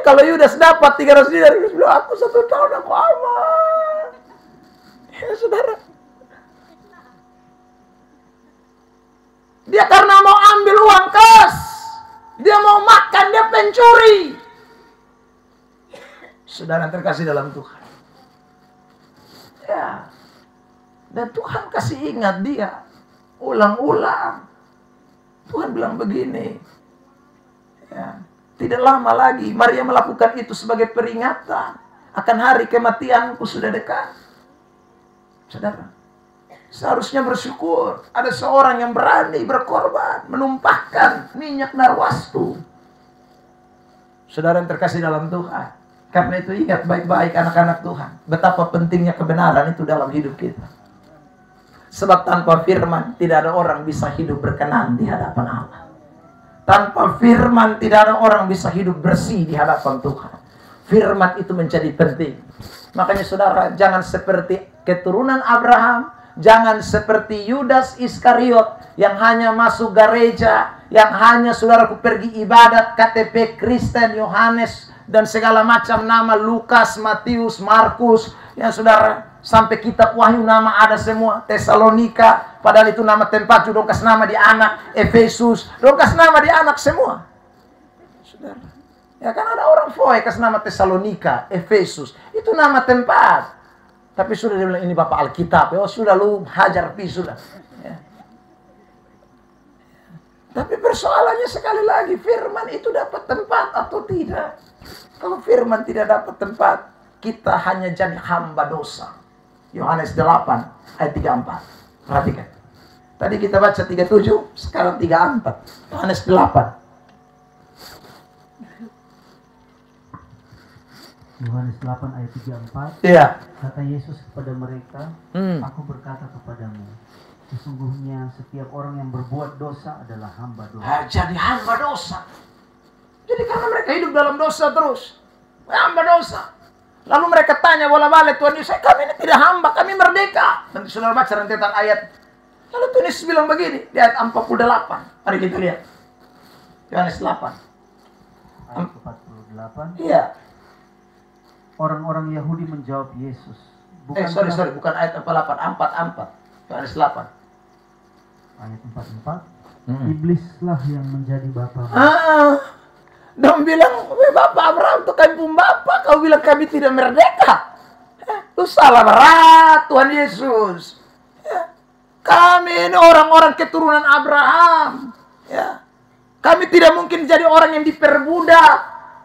Kalau Yudas dapat 300 dinar, Yudas bilang, aku 1 tahun aku aman. Ya saudara. Dia karena mau ambil uang kas, dia mau makan, dia pencuri. Saudara terkasih dalam Tuhan. Ya. Dan Tuhan kasih ingat dia. Ulang-ulang. Tuhan bilang begini. Ya, tidak lama lagi Maria melakukan itu sebagai peringatan akan hari kematianku sudah dekat. Saudara, seharusnya bersyukur ada seorang yang berani berkorban, menumpahkan minyak narwastu. Saudara yang terkasih dalam Tuhan. Karena itu ingat baik-baik anak-anak Tuhan, betapa pentingnya kebenaran itu dalam hidup kita. Sebab tanpa firman tidak ada orang bisa hidup berkenan di hadapan Allah. Tanpa firman tidak ada orang bisa hidup bersih di hadapan Tuhan. Firman itu menjadi penting. Makanya saudara, jangan seperti keturunan Abraham, jangan seperti Yudas Iskariot yang hanya masuk gereja, yang hanya saudaraku pergi ibadat, KTP Kristen, Yohanes dan segala macam nama, Lukas, Matius, Markus, yang saudara sampai kitab Wahyu nama ada semua. Tesalonika, padahal itu nama tempat, dong kasih nama di anak. Efesus, dong kasih nama di anak semua. Saudara, ya kan ada orang foe kasih nama Tesalonika, Efesus, itu nama tempat. Tapi sudah dia bilang ini Bapak Alkitab. Oh sudah, lu hajar pi sudah. Ya. Tapi persoalannya sekali lagi, firman itu dapat tempat atau tidak? Kalau firman tidak dapat tempat, kita hanya jadi hamba dosa. Yohanes 8 ayat 34. Perhatikan. Tadi kita baca 37, sekarang 34. Yohanes 8. Yohanes 8 ayat 34. Iya. Kata Yesus kepada mereka, Aku berkata kepadamu, sesungguhnya setiap orang yang berbuat dosa adalah hamba dosa. Jadi hamba dosa. Jadi karena mereka hidup dalam dosa terus, hamba dosa. Lalu mereka tanya bola-balik, Tuhan Yesus, kami ini tidak hamba, kami merdeka. Nanti saudara baca rentetan ayat. Lalu Tuhan Yesus bilang begini, di ayat 48. Mari kita lihat. Yohanes 8. Ayat 48. Iya. Orang-orang Yahudi menjawab Yesus, Sorry, bukan ayat 48, 44. Yohanes 8. Ayat 44. Iblislah yang menjadi bapa. Dong bilang, Bapak Abraham itu kami pun Bapak, kau bilang kami tidak merdeka. Lu salah berat, Tuhan Yesus. Kami ini orang-orang keturunan Abraham. Ya. Kami tidak mungkin jadi orang yang diperbudak.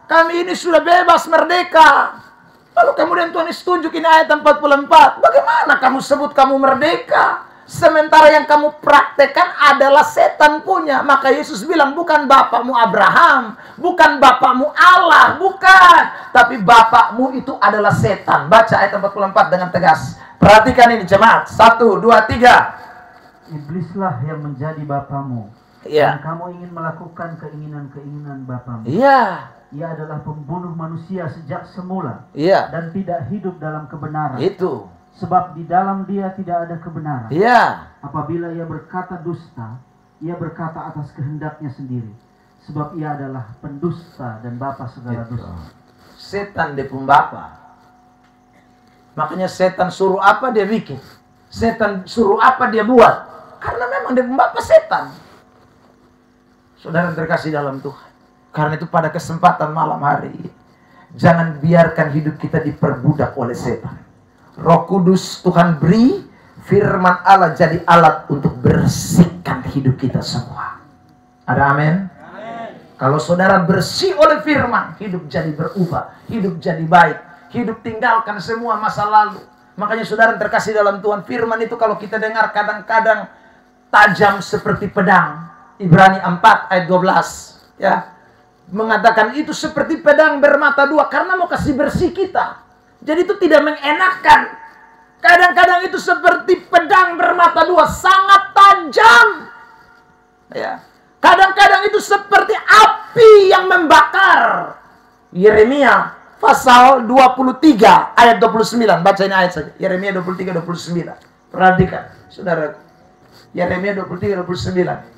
Kami ini sudah bebas, merdeka. Lalu kemudian Tuhan Yesus tunjukin ayat 44. Bagaimana kamu sebut kamu merdeka? Sementara yang kamu praktekkan adalah setan punya. Maka Yesus bilang, bukan bapakmu Abraham, bukan bapakmu Allah, bukan. Tapi bapakmu itu adalah setan. Baca ayat 44 dengan tegas. Perhatikan ini jemaat. 1, 2, 3. Iblislah yang menjadi bapamu. Iya. Dan kamu ingin melakukan keinginan-keinginan bapamu. Iya. Ia adalah pembunuh manusia sejak semula. Iya. Dan tidak hidup dalam kebenaran. Itu. Sebab di dalam dia tidak ada kebenaran. Iya. Apabila ia berkata dusta, ia berkata atas kehendaknya sendiri. Sebab ia adalah pendusta dan bapa segala dusta. Setan dia pun bapa. Makanya setan suruh apa dia bikin. Setan suruh apa dia buat. Karena memang dia pun bapa setan. Saudara terkasih dalam Tuhan. Karena itu pada kesempatan malam hari ini, jangan biarkan hidup kita diperbudak oleh setan. Roh Kudus Tuhan beri, firman Allah jadi alat untuk bersihkan hidup kita semua. Ada amin? Kalau saudara bersih oleh firman, hidup jadi berubah, hidup jadi baik, hidup tinggalkan semua masa lalu. Makanya saudara terkasih dalam Tuhan, firman itu kalau kita dengar kadang-kadang tajam seperti pedang. Ibrani 4 ayat 12 ya, mengatakan itu seperti pedang bermata dua, karena mau kasih bersih kita. Jadi itu tidak mengenakan. Kadang-kadang itu seperti pedang bermata dua, sangat tajam. Ya. Kadang-kadang itu seperti api yang membakar. Yeremia pasal 23 ayat 29. Baca ini ayat saja. Yeremia 23 29. Perhatikan, saudara. Yeremia 23 29.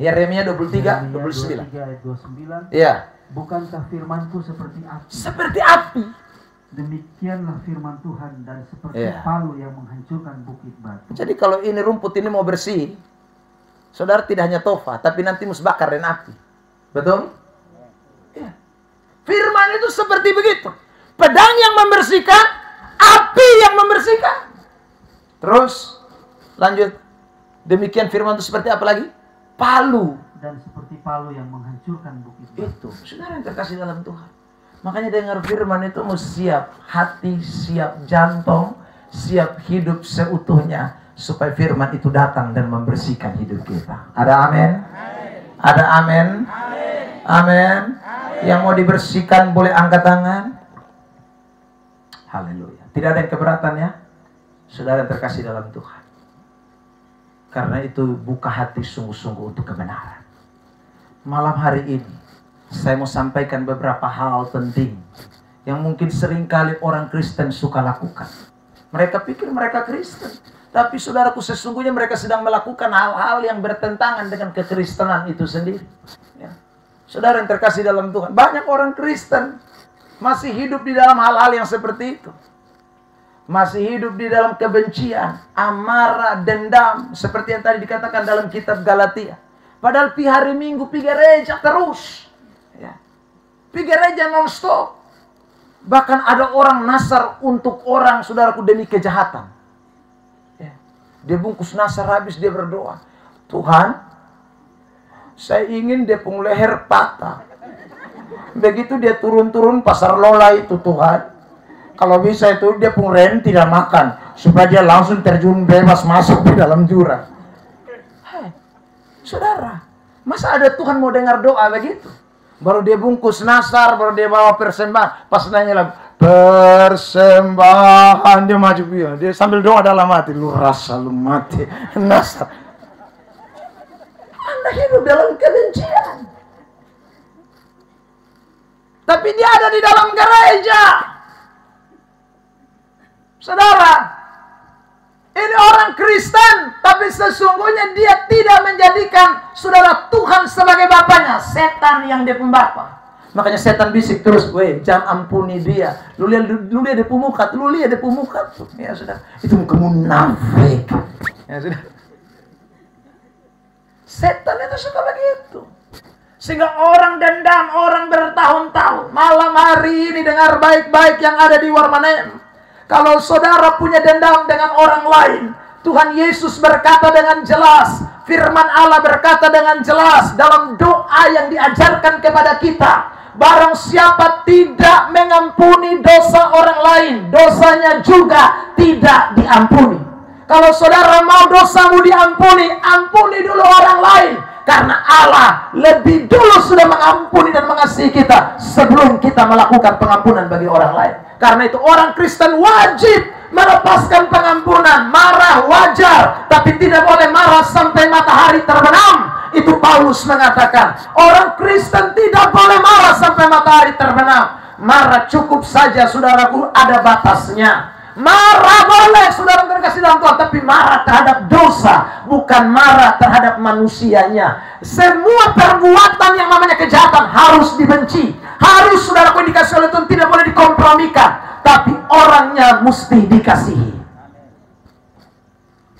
Yeremia 23 29. Ayat 29. Iya. Bukankah firmanku seperti api? Seperti api. Demikianlah firman Tuhan, dan seperti palu yang menghancurkan bukit batu. Jadi kalau ini rumput ini mau bersih, saudara tidak hanya tofa, tapi nanti mesti bakar dengan api. Betul? Ya. Firman itu seperti begitu. Pedang yang membersihkan, api yang membersihkan. Terus, lanjut. Demikian firman itu seperti apa lagi? Palu. Dan seperti palu yang menghancurkan bukit batu. Itu, saudara yang terkasih dalam Tuhan. Makanya dengar firman itu mesti siap hati, siap jantung, siap hidup seutuhnya. Supaya firman itu datang dan membersihkan hidup kita. Ada amin? Ada amin? Amin. Yang mau dibersihkan boleh angkat tangan. Haleluya. Tidak ada yang keberatan ya. Saudara yang terkasih dalam Tuhan. Karena itu buka hati sungguh-sungguh untuk kebenaran. Malam hari ini saya mau sampaikan beberapa hal penting yang mungkin seringkali orang Kristen suka lakukan. Mereka pikir mereka Kristen, tapi saudaraku, sesungguhnya mereka sedang melakukan hal-hal yang bertentangan dengan kekristenan itu sendiri. Ya. Saudara yang terkasih dalam Tuhan, banyak orang Kristen masih hidup di dalam hal-hal yang seperti itu. Masih hidup di dalam kebencian, amarah, dendam, seperti yang tadi dikatakan dalam kitab Galatia. Padahal pi hari Minggu pi gereja terus. Ya. Pi gereja non-stop. Bahkan ada orang nasar untuk orang, saudaraku, demi kejahatan. Ya. Dia bungkus nasar habis, dia berdoa. Tuhan, Saya ingin dia pun leher patah. Begitu dia turun-turun pasar Lola itu Tuhan. Kalau bisa itu dia pun Ren tidak makan. Supaya dia langsung terjun bebas masuk di dalam jurang. Hai, saudara, masa ada Tuhan mau dengar doa begitu? Baru dia bungkus nasar, baru dia bawa persembahan. Pas nanya lagi, persembahan, dia maju dia. Dia sambil doa dalam hati, lu rasa lu mati. Nasar. Anda hidup dalam kebencian. Tapi dia ada di dalam gereja. Saudara, ini orang Kristen, tapi sesungguhnya dia tidak menjadikan saudara Tuhan sebagai bapaknya. Setan yang dia pembapa. Makanya setan bisik terus, weh, jangan ampuni dia. Lu lihat dia pemuka, lu lihat dia pemuka. Ya sudah, itu muka munafik. Ya sudah. Setan itu suka begitu. Sehingga orang dendam, orang bertahun-tahun. Malam hari ini dengar baik-baik yang ada di Warmanem. Kalau saudara punya dendam dengan orang lain, Tuhan Yesus berkata dengan jelas, firman Allah berkata dengan jelas dalam doa yang diajarkan kepada kita, barang siapa tidak mengampuni dosa orang lain, dosanya juga tidak diampuni. Kalau saudara mau dosamu diampuni, ampuni dulu orang lain. Karena Allah lebih dulu sudah mengampuni dan mengasihi kita sebelum kita melakukan pengampunan bagi orang lain. Karena itu orang Kristen wajib melepaskan pengampunan. Marah wajar, tapi tidak boleh marah sampai matahari terbenam. Itu Paulus mengatakan, orang Kristen tidak boleh marah sampai matahari terbenam. Marah cukup saja, saudaraku, ada batasnya. Marah boleh, saudara terkasih dalam Tuhan, tapi marah terhadap dosa, bukan marah terhadap manusianya. Semua perbuatan yang namanya kejahatan harus dibenci. Harus, saudaraku, dikasih oleh Tuhan, tidak boleh dikompromikan. Tapi orangnya mesti dikasihi.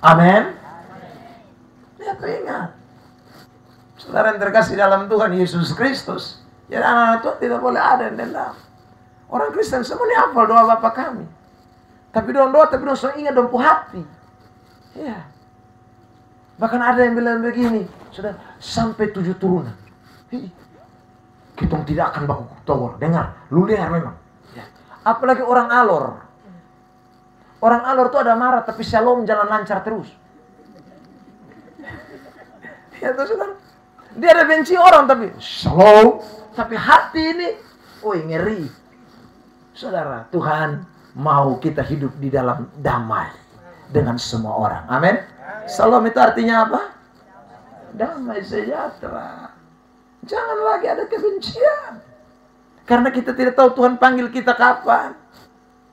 Amin. Ya, ingat, saudara yang terkasih dalam Tuhan Yesus Kristus, jadi anak-anak Tuhan tidak boleh ada yang dendam. Orang Kristen semuanya hafal doa Bapa kami. Tapi doa, tapi selalu ingat dompu hati. Ya. Bahkan ada yang bilang begini, sudah sampai 7 turunan. Kita tidak akan baku togor. Dengar, lu dengar memang. Ya. Apalagi orang alor. Orang alor itu ada marah, tapi shalom jalan lancar terus. Ya tuh saudara. Dia ada benci orang, tapi shalom. Tapi hati ini, ngeri. Saudara, Tuhan mau kita hidup di dalam damai dengan semua orang. Amin. Salam itu artinya apa? Damai sejahtera. Jangan lagi ada kebencian. Karena kita tidak tahu Tuhan panggil kita kapan.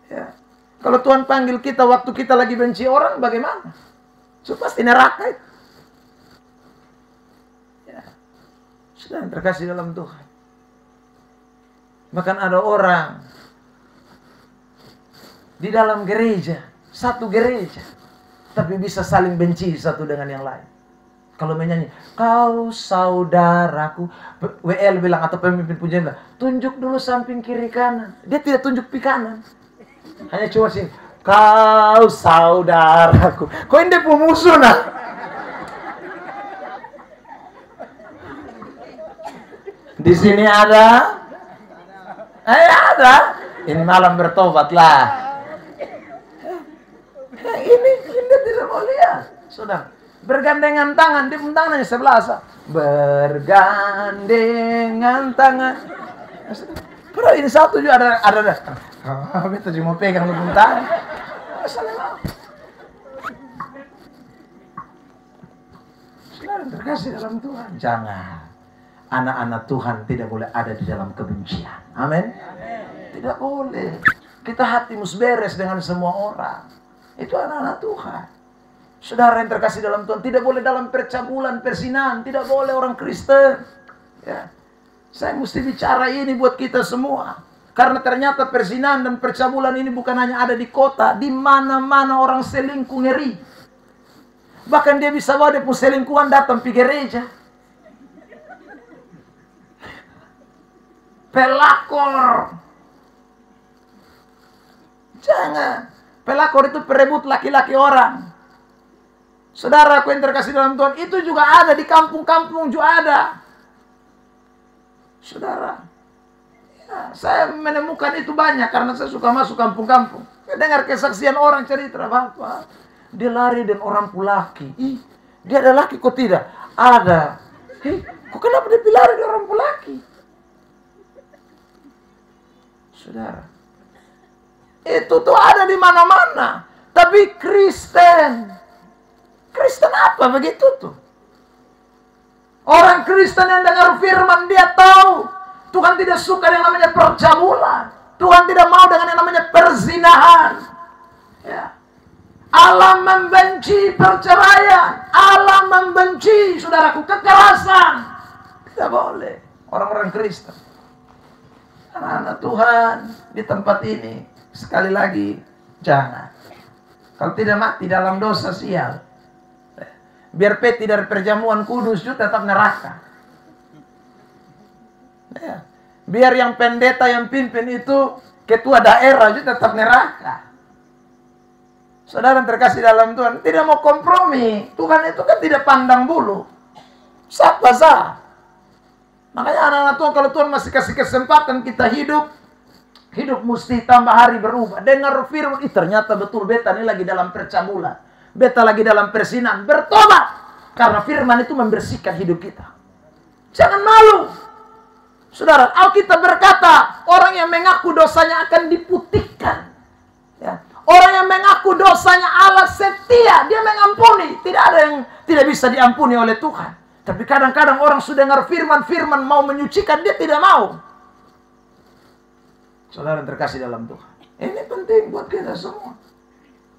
Ya. Kalau Tuhan panggil kita waktu kita lagi benci orang, bagaimana? So, pasti neraka itu. Ya. Sudah terkasih dalam Tuhan. Bahkan ada orang di dalam gereja, satu gereja, tapi bisa saling benci satu dengan yang lain. Kalau menyanyi, kau saudaraku, WL bilang atau pemimpin pujian bilang, tunjuk dulu samping kiri kanan. Dia tidak tunjuk di kanan, hanya cuma sini, kau saudaraku. Kau ini pemusuh nah. Di sini ada, ada. Ini malam bertobatlah. Ini tidak mau lihat. Sudah bergandengan tangan, di tangannya sebelah. Bergandengan tangan. Kalau ini satu juga ada. Kita cuma pegang di tangan. Saudara terkasih dalam Tuhan, jangan. Anak-anak Tuhan tidak boleh ada di dalam kebencian. Amin. Tidak boleh. Kita hati mus beres dengan semua orang. Itu anak-anak Tuhan. Saudara yang terkasih dalam Tuhan, tidak boleh dalam percabulan, persinahan. Tidak boleh orang Kristen. Ya. Saya mesti bicara ini buat kita semua. Karena ternyata persinahan dan percabulan ini bukan hanya ada di kota. Di mana-mana orang selingkuh ngeri. Bahkan dia bisa bawa dia pun selingkuhan datang ke gereja. Pelakor. Jangan. Pelakor itu perebut laki-laki orang. Saudaraku yang terkasih dalam Tuhan, itu juga ada di kampung-kampung juga ada. Saudara, ya, saya menemukan itu banyak karena saya suka masuk kampung-kampung. Saya dengar kesaksian orang cerita, Bapak, dia lari dan orang Pulaki. Ih, dia ada laki kok tidak? Ada. Kok kenapa dia lari dari orang Pulaki? Saudara, itu tuh ada di mana-mana. Tapi Kristen apa begitu tuh? Orang Kristen yang dengar firman, dia tahu Tuhan tidak suka yang namanya percabulan. Tuhan tidak mau dengan yang namanya perzinahan. Ya. Allah membenci perceraian. Allah membenci, saudaraku, kekerasan. Tidak boleh. Orang-orang Kristen, anak-anak Tuhan di tempat ini, sekali lagi, jangan. Kalau tidak mati dalam dosa, sial. Biar peti dari perjamuan kudus juga tetap neraka. Ya. Biar yang pendeta yang pimpin itu ketua daerah juga tetap neraka. Saudara terkasih dalam Tuhan, tidak mau kompromi. Tuhan itu kan tidak pandang bulu. Siapa sah? Makanya anak-anak Tuhan, kalau Tuhan masih kasih kesempatan kita hidup mesti tambah hari berubah. Dengar firman, ternyata betul beta ini lagi dalam percabulan. Beta lagi dalam persinan, bertobat. Karena firman itu membersihkan hidup kita. Jangan malu. Saudara, Alkitab berkata, orang yang mengaku dosanya akan diputihkan. Ya. Orang yang mengaku dosanya Allah setia, dia mengampuni. Tidak ada yang tidak bisa diampuni oleh Tuhan. Tapi kadang-kadang orang sudah dengar firman mau menyucikan, dia tidak mau. Saudara yang terkasih dalam Tuhan, ini penting buat kita semua.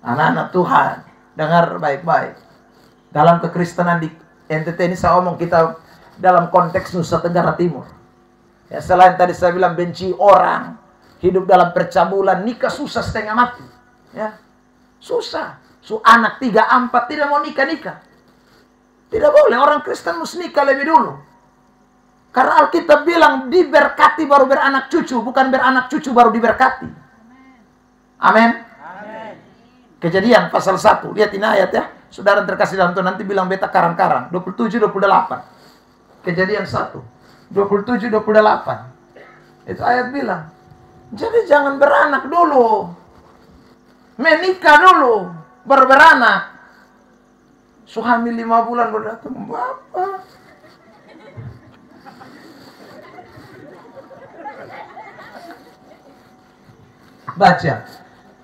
Anak-anak Tuhan, dengar baik-baik. Dalam kekristenan di NTT ini saya omong kita dalam konteks Nusa Tenggara Timur. Ya, selain tadi saya bilang benci orang, hidup dalam percabulan, nikah susah setengah mati. Ya, susah. Anak 3, 4 tidak mau nikah. Tidak boleh, orang Kristen mesti nikah lebih dulu. Karena Alkitab bilang diberkati baru beranak cucu, bukan beranak cucu baru diberkati. Amin. Kejadian pasal 1, lihatin ayat ya. Saudara terkasih dalam Tuhan, nanti bilang beta karang-karang. 27-28. Kejadian 1, 27-28. Itu ayat bilang, jadi jangan beranak dulu, menikah dulu, baru beranak. Suami 5 bulan baru datang, Bapak. Baca.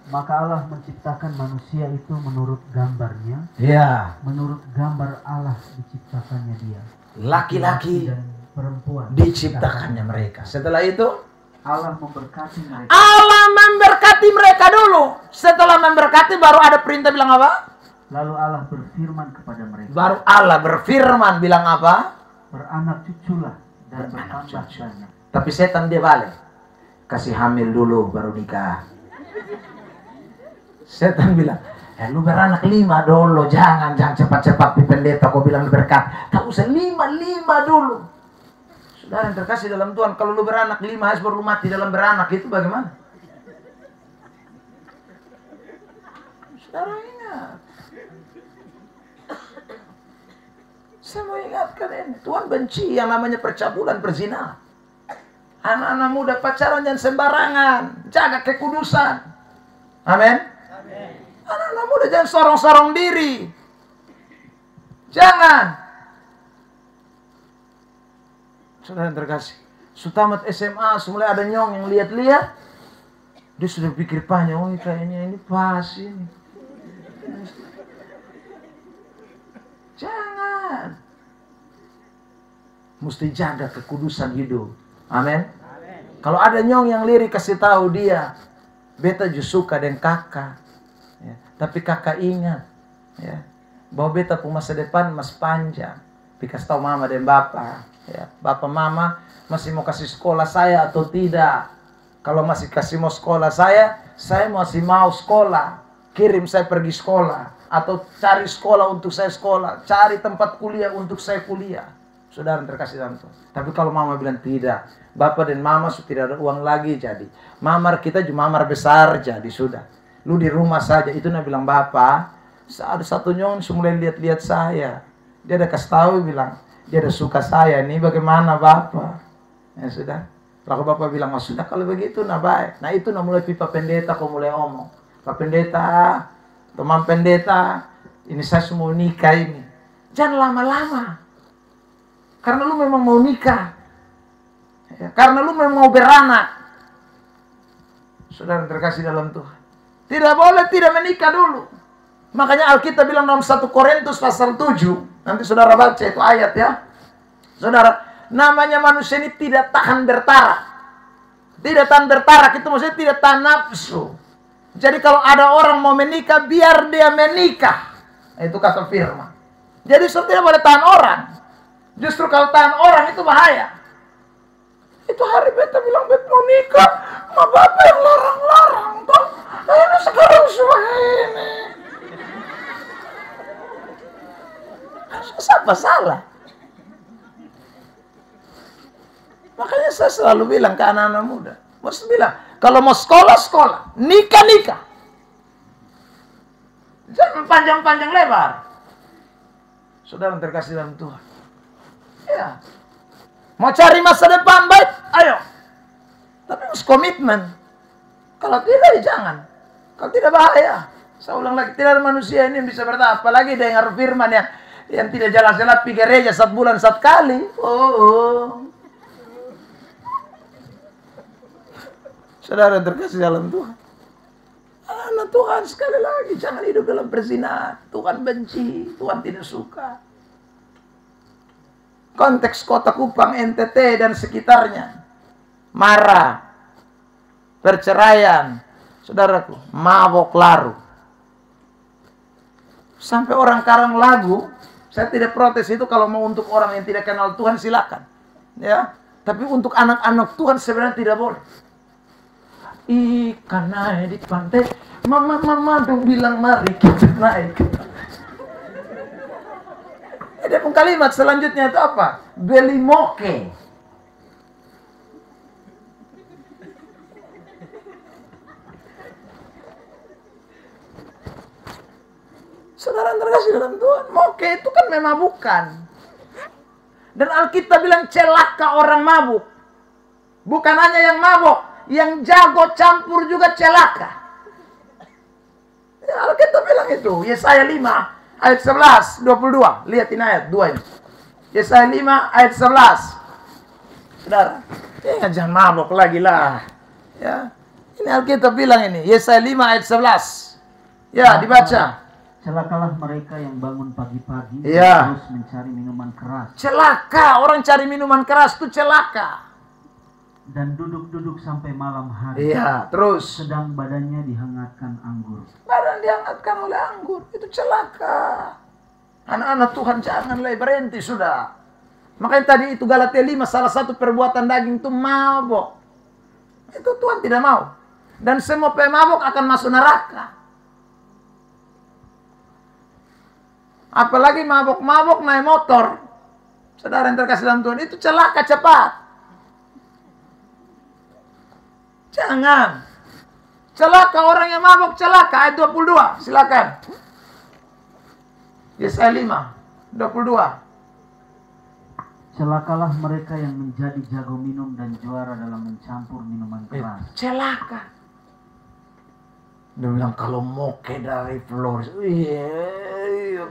Maka Allah menciptakan manusia itu menurut gambarnya. Ya. Menurut gambar Allah diciptakannya dia. Laki-laki dan perempuan diciptakannya mereka. Setelah itu Allah memberkati mereka. Allah memberkati mereka dulu. Setelah memberkati baru ada perintah bilang apa? Lalu Allah berfirman kepada mereka. Baru Allah berfirman bilang apa? Beranak cuculah dan bertambah banyak. Tapi setan dia balik. Kasih hamil dulu baru nikah. Setan bilang, lu beranak 5 dulu, jangan cepat-cepat di pendeta kau bilang berkat. Kau usah 5 dulu. Saudara yang terkasih dalam Tuhan, kalau lu beranak 5 harus baru lu mati dalam beranak, itu bagaimana? Saudara ingat. Saya mau ingatkan ini, Tuhan benci yang namanya percabulan, perzinahan. Anak-anak muda pacaran jangan sembarangan, jaga kekudusan. Amin. Anak-anak muda jangan sorong-sorong diri. Jangan. Saudara yang terkasih, sutamat SMA, mulai ada nyong yang lihat-lihat, dia sudah pikir panjang, oh kayaknya ini pas ini. Jangan. Mesti jaga kekudusan hidup. Amin. Kalau ada nyong yang lirik, kasih tahu dia, beta justru suka dengan kakak. Ya, tapi kakak ingat ya, bahwa beta pun masa depan masih panjang. Kasih tahu mama dan bapak ya, bapak mama masih mau kasih sekolah saya atau tidak. Kalau masih kasih mau sekolah saya masih mau sekolah, kirim saya pergi sekolah, atau cari sekolah untuk saya sekolah, cari tempat kuliah untuk saya kuliah. Saudara terkasih dalam Tuhan. Tapi kalau mama bilang tidak, bapak dan mama sudah tidak ada uang lagi, jadi mamar kita cuma mamar besar, jadi sudah lu di rumah saja. Itu nak bilang, bapak Ada satu nyong mulai lihat-lihat saya. Dia ada kasih tahu bilang, dia ada suka saya nih, bagaimana Bapak? Ya sudah. Lalu Bapak bilang, oh sudah kalau begitu nah baik. Nah itu nah mulai pipa pendeta kau mulai omong. Pak pendeta, teman pendeta, ini saya semua nikah ini. Jangan lama-lama. Karena lu memang mau nikah. Ya, karena lu memang mau beranak. Saudara terkasih dalam Tuhan. Tidak boleh tidak menikah dulu. Makanya Alkitab bilang dalam 1 Korintus pasal 7. Nanti saudara baca itu ayat ya. Saudara, namanya manusia ini tidak tahan bertarak. Tidak tahan bertarak itu maksudnya tidak tahan nafsu. Jadi kalau ada orang mau menikah, biar dia menikah. Itu kata firman. Jadi saudara tidak boleh tahan orang. Justru kalau tahan orang itu bahaya. Itu hari beta bilang beta mau nikah, ma bapak yang larang-larang toh. Ini sekarang semua ini. Siapa salah? Makanya saya selalu bilang ke anak-anak muda, mesti bilang kalau mau sekolah sekolah, nikah nikah. Jangan panjang-panjang lebar. Saudara terkasih dalam Tuhan. Ya. Mau cari masa depan baik, ayo. Tapi harus komitmen. Kalau tidak, ya jangan. Kalau tidak bahaya. Saya ulang lagi, tidak ada manusia ini yang bisa bertahan. Apalagi dengar firman yang tidak jalan-jalan pergi gereja 1 bulan 1 kali. Saudara terkasih dalam Tuhan. Anak Tuhan sekali lagi, jangan hidup dalam perzinahan. Tuhan benci, Tuhan tidak suka. Konteks Kota Kupang, NTT dan sekitarnya. Marah. Perceraian. Saudaraku, mabok laru. Sampai orang karang lagu, saya tidak protes itu kalau mau untuk orang yang tidak kenal Tuhan silakan. Ya, tapi untuk anak-anak Tuhan sebenarnya tidak boleh. Ikan naik di pantai, mama dong bilang mari kita naik. Ada pun kalimat selanjutnya itu apa? Belimoke. Saudara terkasih dalam Tuhan, moke itu kan memabukkan. Dan Alkitab bilang celaka orang mabuk. Bukan hanya yang mabuk, yang jago campur juga celaka. Ya, Alkitab bilang itu, Yesaya 5 ayat 11, 22. Lihat ini ayat 2 ini. Yesaya 5 ayat 11. Saudara, jangan mabuk lagi lah. Ya. Ini Alkitab bilang ini, Yesaya 5 ayat 11. Ya, dibaca. Celakalah mereka yang bangun pagi-pagi terus mencari minuman keras. Celaka, orang cari minuman keras itu celaka. Dan duduk-duduk sampai malam hari. Iya, terus. Sedang badannya dihangatkan anggur. Badan dihangatkan oleh anggur. Itu celaka. Anak-anak Tuhan janganlah berhenti sudah. Makanya tadi itu Galatia 5, salah satu perbuatan daging itu mabok. Itu Tuhan tidak mau. Dan semua pemabok akan masuk neraka. Apalagi mabok-mabok naik motor. Saudara yang terkasih dalam Tuhan, itu celaka cepat. Jangan. Celaka orang yang mabok, celaka. Ayat 22, silakan. Yesaya 5, 22. Celakalah mereka yang menjadi jago minum dan juara dalam mencampur minuman keras. Celaka. Dia bilang kalau moke dari Flores. Iya.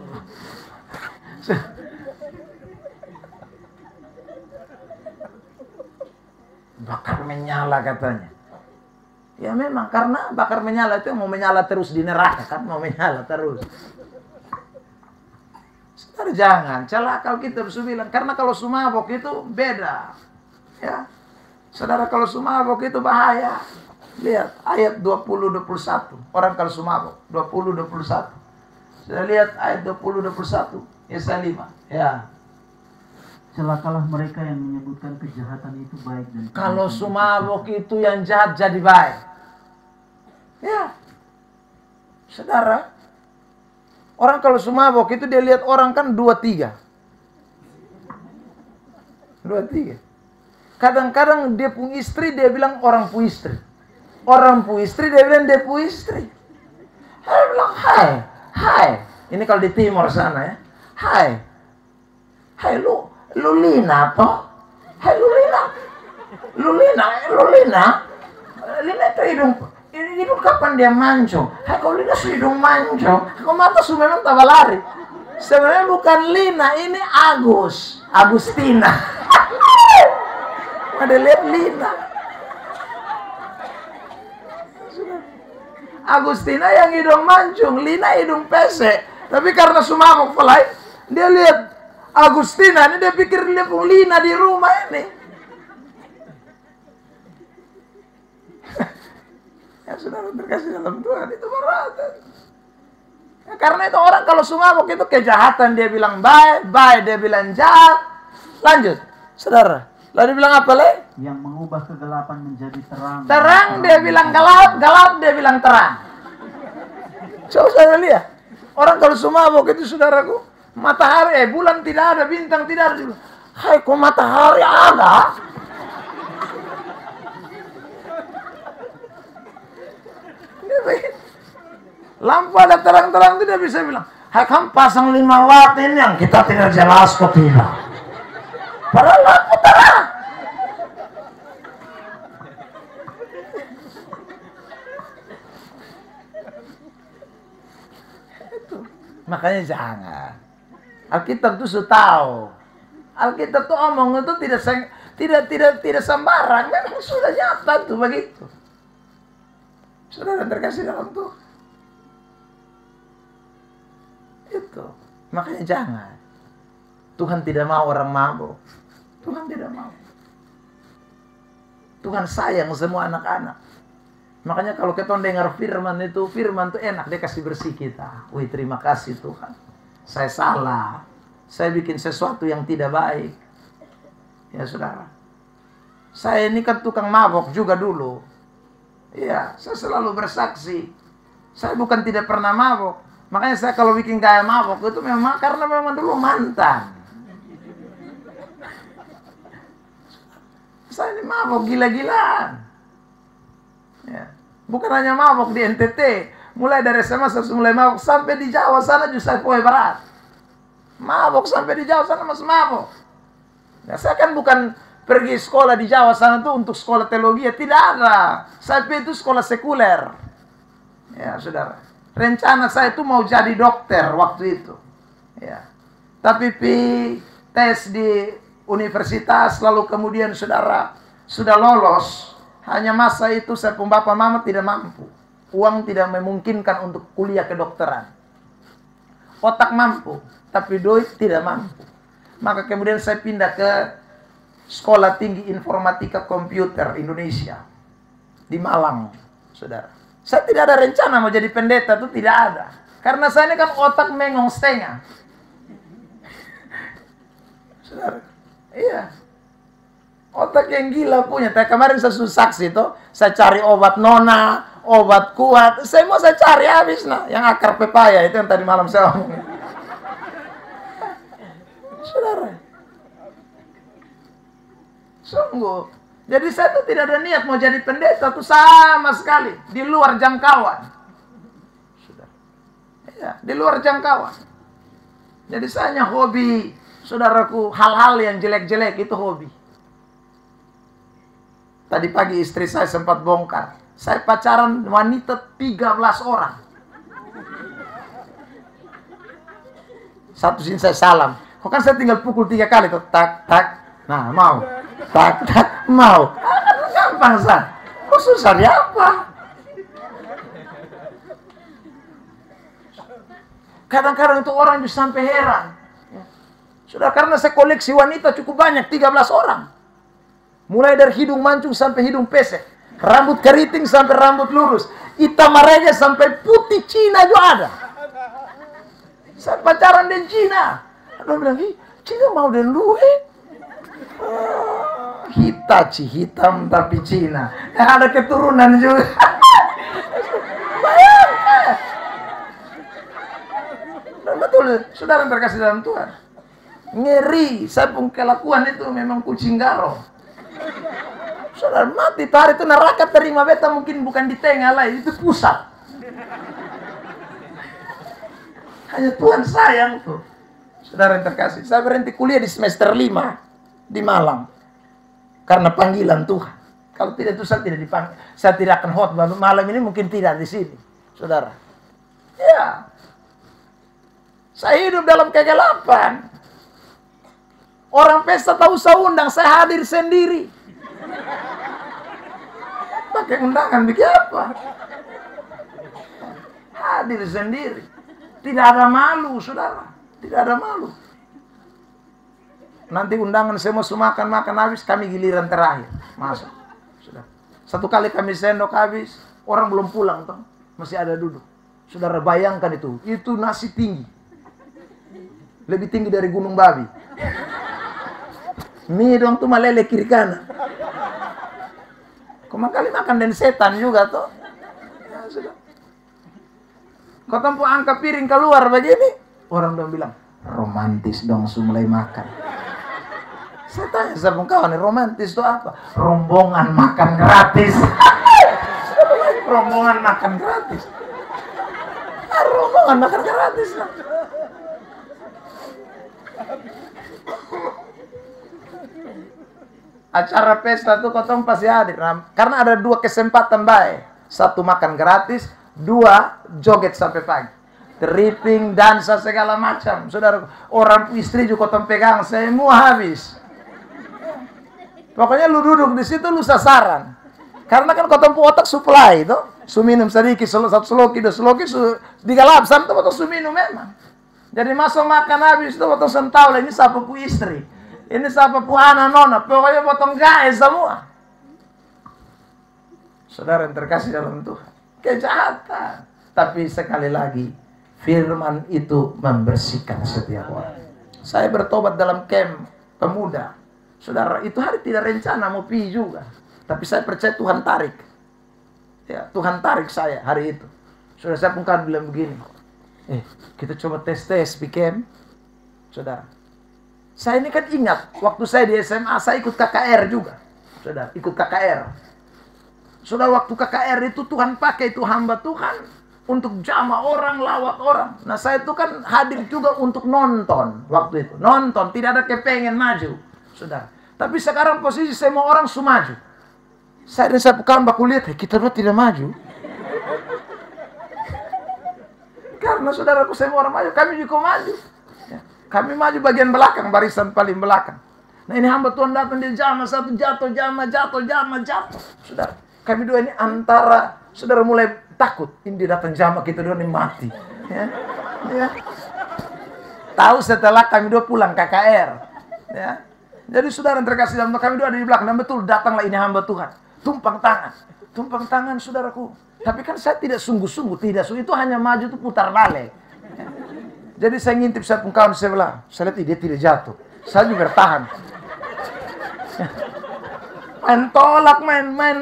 Bakar menyala katanya. Ya memang karena bakar menyala itu mau menyala terus di neraka kan, mau menyala terus. Saudara jangan celaka kita harus bilang karena kalau sumabok itu beda. Ya. Saudara kalau sumabok itu bahaya. Lihat ayat 20-21. Orang kalau sumabok 20-21. Sudah lihat ayat 20-21. Yesaya 5. Ya. Celakalah mereka yang menyebutkan kejahatan itu baik dan kalau sumabok itu yang jahat jadi baik. Ya. Saudara, orang kalau sumabok itu dia lihat orang kan 2-3. 2-3. Kadang-kadang dia punya istri dia bilang orang punya istri. Orang pu istri, dia bilang dia pu istri. Dia bilang, Hai, ini kalau di timur sana ya. Hai, hai lu Lina toh? Hai lu Lina, Lina itu hidung kapan dia mancung? Hai kau Lina su hidung mancung, kau mata su memang tak lari. Sebenarnya bukan Lina, ini Agustina. Ada lihat Lina. Agustina yang hidung mancung, Lina hidung pesek. Tapi karena sumabok pelai, dia lihat Agustina ini, dia pikir lihat Lina di rumah ini. Ya saudara terkasih dalam Tuhan, itu berarti. Ya, karena itu orang kalau sumabok itu kejahatan, dia bilang baik, dia bilang jahat. Lanjut, saudara. Lalu dia bilang apa lagi? Yang mengubah kegelapan menjadi terang. Terang dia bilang gelap, gelap dia bilang terang. Coba saya lihat. Orang kalau sumabok itu saudaraku, matahari, bulan tidak ada, bintang tidak ada. Hai kok matahari ada? Lampu ada terang-terang itu dia bisa bilang, hai kamu pasang 5 watt ini yang kita tidak jelas kok tidak. Padahal lampu terang. Makanya jangan. Alkitab itu sudah tahu. Alkitab itu omong itu tidak sembarang. Memang sudah nyata tuh begitu. Saudara terkasih dalam Tuhan. Itu. Makanya jangan. Tuhan tidak mau orang mabuk. Tuhan tidak mau. Tuhan sayang semua anak-anak. Makanya kalau kita dengar firman itu enak, dia kasih bersih kita. Wih, terima kasih Tuhan. Saya salah. Saya bikin sesuatu yang tidak baik. Ya saudara. Saya ini kan tukang mabok juga dulu. Iya, saya selalu bersaksi. Saya bukan tidak pernah mabok. Makanya saya kalau bikin gaya mabok itu memang karena memang dulu mantan. Saya ini mabok gila-gilaan. Ya. Bukan hanya mabok di NTT, mulai dari SMA saya mulai mabok sampai di Jawa sana juga saya poe berat. Mabok sampai di Jawa sana masih mabok. Ya, saya kan bukan pergi sekolah di Jawa sana tuh untuk sekolah teologi, tidak ada. Saya itu sekolah sekuler. Ya, saudara. Rencana saya itu mau jadi dokter waktu itu. Ya. Tapi tes di universitas lalu kemudian saudara sudah lolos. Hanya masa itu saya pun bapak mama tidak mampu. Uang tidak memungkinkan untuk kuliah kedokteran. Otak mampu, tapi duit tidak mampu. Maka kemudian saya pindah ke Sekolah Tinggi Informatika Komputer Indonesia. Di Malang, saudara. Saya tidak ada rencana mau jadi pendeta, itu tidak ada. Karena saya ini kan otak mengong setengah. Saudara, iya. Otak yang gila punya. Kemarin saya saksi itu, saya cari obat nona, obat kuat. Saya cari habis nah. Yang akar pepaya itu yang tadi malam saya omongin. Saudara. Sungguh. Jadi saya tuh tidak ada niat mau jadi pendeta tuh sama sekali. Di luar jangkauan. Saudara. Ya, di luar jangkauan. Jadi saya hanya hobi, saudaraku, hal-hal yang jelek-jelek itu hobi. Tadi pagi istri saya sempat bongkar. Saya pacaran wanita 13 orang. Satu sini saya salam. Kok kan saya tinggal pukul 3 kali tuh. Tak, tak. Nah, mau. Tak, tak. Mau. Gampang, San. Kok susah di apa? Kadang-kadang itu orang bisa sampai heran. Sudah karena saya koleksi wanita cukup banyak. 13 orang. Mulai dari hidung mancung sampai hidung pesek. Rambut keriting sampai rambut lurus. Hitam marahnya sampai putih Cina juga ada. Saya pacaran dengan Cina. Dia bilang, Cina mau dengan lu, Hitachi, hitam tapi Cina. Ada keturunan juga. Bayangkan. Dan betul, saudara terkasih dalam Tuhan. Ngeri, saya pun kelakuan itu memang kucing garo. Saudara mati tarik itu neraka terima beta mungkin bukan di tengah lah, itu pusat. Hanya Tuhan sayang tuh. Saudara yang terkasih, saya berhenti kuliah di semester 5 di Malang karena panggilan Tuhan. Kalau tidak itu saya tidak dipanggil, saya tidak akan khotbah malam ini, mungkin tidak di sini, saudara. Ya, saya hidup dalam kegelapan. Orang pesta tahu saya undang, saya hadir sendiri. Pakai undangan bikin apa? Hadir sendiri. Tidak ada malu, saudara. Tidak ada malu. Nanti undangan semua makan habis, kami giliran terakhir masuk. Sudah. Satu kali kami sendok habis, orang belum pulang toh, masih ada duduk. Saudara bayangkan itu nasi tinggi, lebih tinggi dari Gunung Babi. Mie dong tuh meleleh kiri kanan. Kali makan dan setan juga toh. Ya, sudah. Kau tempuh angkat piring keluar begini. Orang dong bilang, romantis dong mulai makan. Saya tanya sama kawan, romantis itu apa? Rombongan makan gratis. Rombongan makan gratis. Rombongan makan gratis. Acara pesta tuh kotong pasti hadir. Karena ada 2 kesempatan baik. 1 makan gratis, 2 joget sampai pagi. Tripping, dansa segala macam. Saudara, orang istri juga kotong pegang, semua habis. Pokoknya lu duduk di situ lu sasaran. Karena kan kotong otak supply itu. Su minum sedikit, 1 seloki, 2 seloki, digalapsan itu kotong su minum memang. Jadi masuk makan habis itu kotong sentau, ini siapa pu istri. Ini siapa pu anak nona. Pokoknya potong gae semua. Saudara yang terkasih dalam Tuhan. Kejahatan. Tapi sekali lagi, firman itu membersihkan setiap orang. Saya bertobat dalam camp pemuda. Saudara, itu hari tidak rencana mau pergi juga. Tapi saya percaya Tuhan tarik. Ya, Tuhan tarik saya hari itu. Saudara, saya pun kan bilang begini. Kita coba tes di camp. Saudara. Saya ini kan ingat, waktu saya di SMA, saya ikut KKR juga. Saudara, ikut KKR. Saudara, waktu KKR itu Tuhan pakai itu hamba Tuhan untuk jamah orang, lawat orang. Nah, saya itu kan hadir juga untuk nonton waktu itu. Nonton, tidak ada kepengen maju. Saudara. Tapi sekarang posisi semua orang semua maju. Saya dan saya pekan baku lihat, kita berdua tidak maju. Karena saudaraku semua orang maju, kami juga maju. Ya. Kami maju bagian belakang, barisan paling belakang. Nah, ini hamba Tuhan datang di jamah, satu jatuh, jatuh. Saudara, kami dua ini antara, saudara mulai takut. Ini datang jamah, kita dua ini mati. Ya. Ya. Tahu setelah kami dua pulang KKR. Ya. Jadi saudara yang terkasih dalam kami dua ada di belakang. Dan betul datanglah ini hamba Tuhan. Tumpang tangan saudaraku. Tapi kan saya tidak sungguh-sungguh, itu hanya maju tuh putar balik. Ya. Jadi saya ngintip saya pun kawan sebelah. Saya lihat dia tidak jatuh. Saya juga bertahan. Ya. Main tolak, main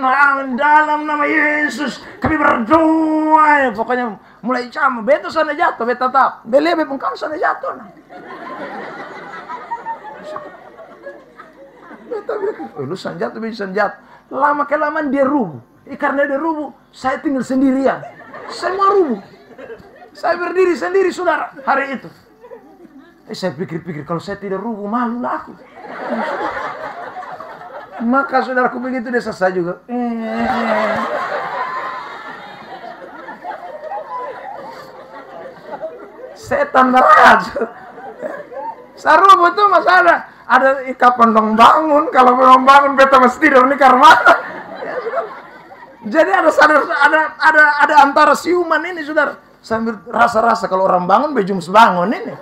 dalam nama Yesus. Kami berdoa. Ya. Pokoknya mulai jam. Beto sana jatuh, beto tetap. Belia pun kawan sana jatuh. Nah. Beto bilang, lu sana jatuh, bisa jatuh. Lama kelamaan dia rubuh. Karena dia rubuh, saya tinggal sendirian. Semua rubuh. Saya berdiri sendiri, saudara, hari itu. Saya pikir-pikir, kalau saya tidak rubuh, malulah aku. Maka saudaraku begitu dia selesai juga. Setan berat. Saya rubuh itu masalah. Ada kapan dong bangun, kalau belum bangun beta mesti tidur nih karena. Jadi ada antara siuman ini, saudara. Sambil rasa-rasa kalau orang bangun, bejum sebangun ini.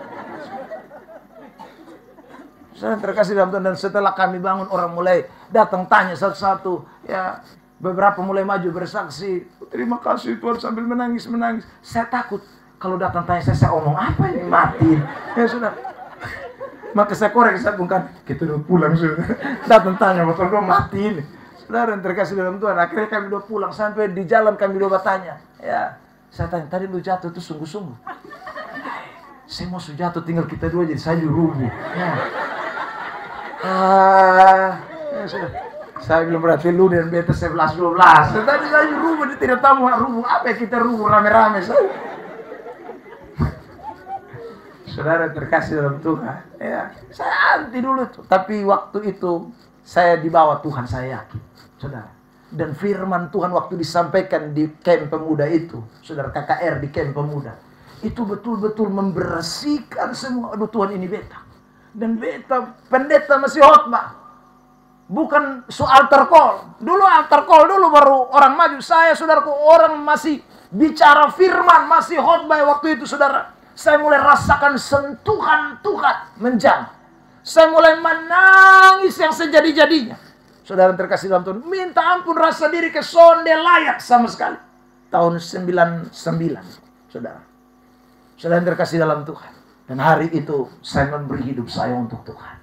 Saya terkasih dalam Tuhan, dan setelah kami bangun, orang mulai datang tanya satu-satu. Ya, beberapa mulai maju bersaksi. Terima kasih Tuhan, sambil menangis. Saya takut kalau datang tanya saya omong apa ini, mati. Ya sudah. Maka saya korek, saya bukan, kita udah pulang sudah. Datang tanya, betul gue mati ini. Saudara yang terkasih dalam Tuhan, akhirnya kami dua pulang. Sampai di jalan kami dua bertanya. Ya, saya tanya, tadi lu jatuh itu sungguh-sungguh? Saya mau jatuh, tinggal kita dua jadi saya rubuh. Ya. Ya sudah. Saya belum berarti lu dan beta 11-12. Tadi saya rubuh, dia tidak tahu rubuh apa ya, kita rubuh rame-rame. Saudara terkasih dalam Tuhan, ya, saya anti dulu tuh. Tapi waktu itu saya dibawa Tuhan, saya yakin, saudara. Dan firman Tuhan waktu disampaikan di camp pemuda itu, saudara, KKR di camp pemuda, itu betul-betul membersihkan semua. Aduh Tuhan, ini beta. Dan beta, pendeta masih khotbah. Bukan soal altar call. Dulu altar call dulu baru orang maju. Saya, saudaraku, orang masih bicara firman, masih khotbah waktu itu, saudara. Saya mulai rasakan sentuhan Tuhan menjamah. Saya mulai menangis yang sejadi-jadinya. Saudara terkasih dalam Tuhan, minta ampun, rasa diri kesonde layak sama sekali. Tahun 99, saudara. Saudara terkasih dalam Tuhan. Dan hari itu saya memberi hidup saya untuk Tuhan.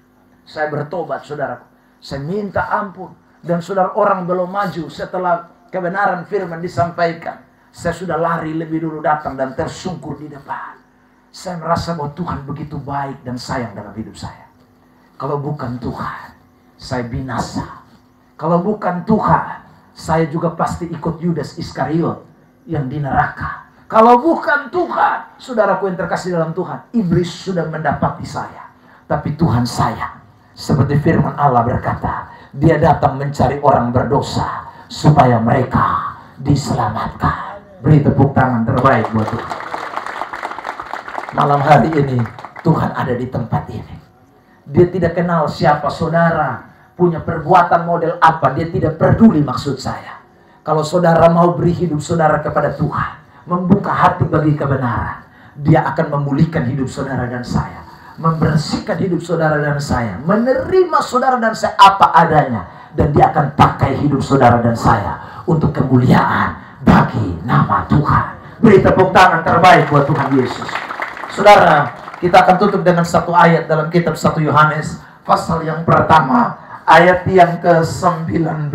Saya bertobat, saudara. Saya minta ampun. Dan saudara, orang belum maju setelah kebenaran firman disampaikan. Saya sudah lari lebih dulu datang dan tersungkur di depan. Saya merasa bahwa Tuhan begitu baik dan sayang dalam hidup saya. Kalau bukan Tuhan, saya binasa. Kalau bukan Tuhan, saya juga pasti ikut Yudas Iskariot yang di neraka. Kalau bukan Tuhan, saudaraku yang terkasih dalam Tuhan, iblis sudah mendapati saya. Tapi Tuhan sayang. Seperti firman Allah berkata, Dia datang mencari orang berdosa supaya mereka diselamatkan. Beri tepuk tangan terbaik buat Tuhan. Malam hari ini Tuhan ada di tempat ini. Dia tidak kenal siapa saudara, punya perbuatan model apa, dia tidak peduli maksud saya. Kalau saudara mau beri hidup saudara kepada Tuhan, membuka hati bagi kebenaran, Dia akan memulihkan hidup saudara dan saya, membersihkan hidup saudara dan saya, menerima saudara dan saya apa adanya, dan Dia akan pakai hidup saudara dan saya untuk kemuliaan bagi nama Tuhan. Beri tepuk tangan terbaik buat Tuhan Yesus. Saudara, kita akan tutup dengan satu ayat dalam kitab 1 Yohanes pasal yang pertama, ayat yang ke-19. 1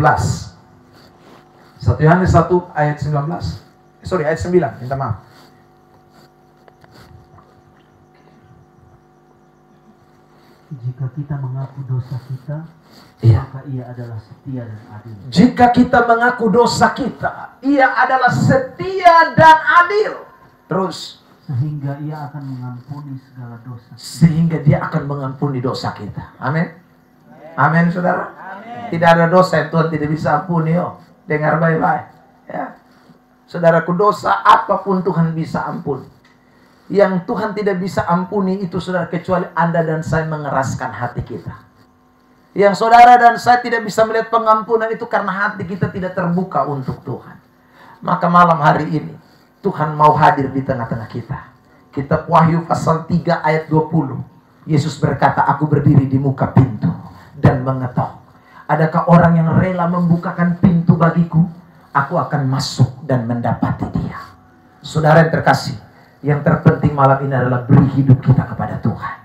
Yohanes 1 ayat 19. Ayat 9, minta maaf. Jika kita mengaku dosa kita, maka Ia adalah setia dan adil. Jika kita mengaku dosa kita, Ia adalah setia dan adil. Terus, sehingga Ia akan mengampuni segala dosa. Sehingga Dia akan mengampuni dosa kita. Amin. Amin, saudara. Amin. Tidak ada dosa yang Tuhan tidak bisa ampuni. Dengar baik-baik. Ya. Saudaraku, dosa apapun Tuhan bisa ampuni. Yang Tuhan tidak bisa ampuni itu, saudara, kecuali Anda dan saya mengeraskan hati kita. Yang saudara dan saya tidak bisa melihat pengampunan itu karena hati kita tidak terbuka untuk Tuhan. Maka malam hari ini Tuhan mau hadir di tengah-tengah kita. Kitab Wahyu pasal 3 ayat 20. Yesus berkata, Aku berdiri di muka pintu dan mengetok. Adakah orang yang rela membukakan pintu bagiku? Aku akan masuk dan mendapati dia. Saudara yang terkasih, yang terpenting malam ini adalah beri hidup kita kepada Tuhan.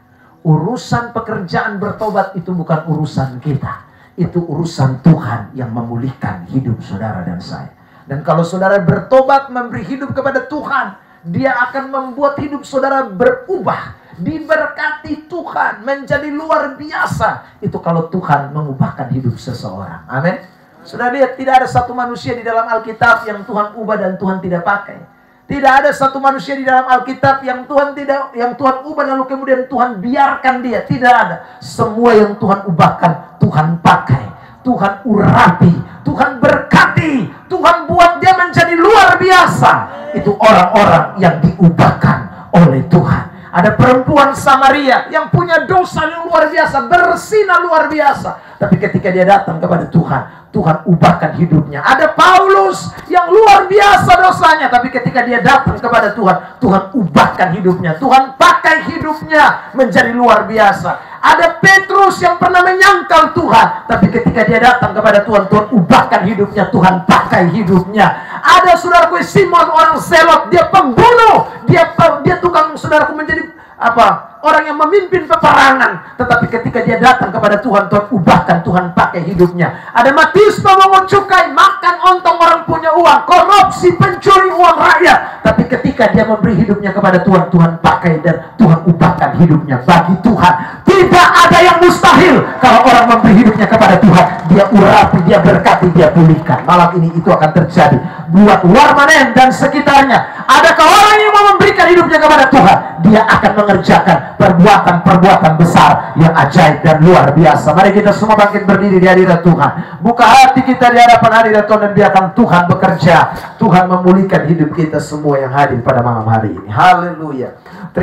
Urusan pekerjaan bertobat itu bukan urusan kita. Itu urusan Tuhan yang memulihkan hidup saudara dan saya. Dan kalau saudara bertobat, memberi hidup kepada Tuhan, Dia akan membuat hidup saudara berubah, diberkati Tuhan, menjadi luar biasa. Itu kalau Tuhan mengubahkan hidup seseorang. Amin. Saudara lihat, tidak ada satu manusia di dalam Alkitab yang Tuhan ubah dan Tuhan tidak pakai. Tidak ada satu manusia di dalam Alkitab yang Tuhan ubah lalu kemudian Tuhan biarkan dia. Tidak ada. Semua yang Tuhan ubahkan, Tuhan pakai, Tuhan urapi, Tuhan berkati, Tuhan buat dia menjadi luar biasa. Itu orang-orang yang diubahkan oleh Tuhan. Ada perempuan Samaria yang punya dosa yang luar biasa, bersinah luar biasa. Tapi ketika dia datang kepada Tuhan, Tuhan ubahkan hidupnya. Ada Paulus yang luar biasa dosanya, tapi ketika dia datang kepada Tuhan, Tuhan ubahkan hidupnya. Tuhan pakai hidupnya menjadi luar biasa. Ada Petrus yang pernah menyangkal Tuhan, tapi ketika dia datang kepada Tuhan, Tuhan ubahkan hidupnya, Tuhan pakai hidupnya. Ada saudaraku Simon, orang Zelot, dia pembunuh, dia tukang, saudaraku, menjadi orang yang memimpin peperangan, tetapi ketika dia datang kepada Tuhan, Tuhan ubahkan, Tuhan pakai hidupnya. Ada Matius pemungut cukai, makan ontong orang punya uang, korupsi, pencuri uang rakyat, tapi ketika dia memberi hidupnya kepada Tuhan, Tuhan pakai dan Tuhan ubahkan hidupnya. Bagi Tuhan tidak ada yang mustahil. Kalau orang memberi hidupnya kepada Tuhan, Dia urapi, Dia berkati, Dia pulihkan. Malam ini itu akan terjadi buat Warmanen dan sekitarnya. Adakah orang yang mau memberikan memulihkan hidupnya kepada Tuhan, dia akan mengerjakan perbuatan-perbuatan besar yang ajaib dan luar biasa. Mari kita semua bangkit berdiri di hadirat Tuhan. Buka hati kita di hadapan hadirat Tuhan dan biarkan Tuhan bekerja. Tuhan memulihkan hidup kita semua yang hadir pada malam hari ini. Haleluya.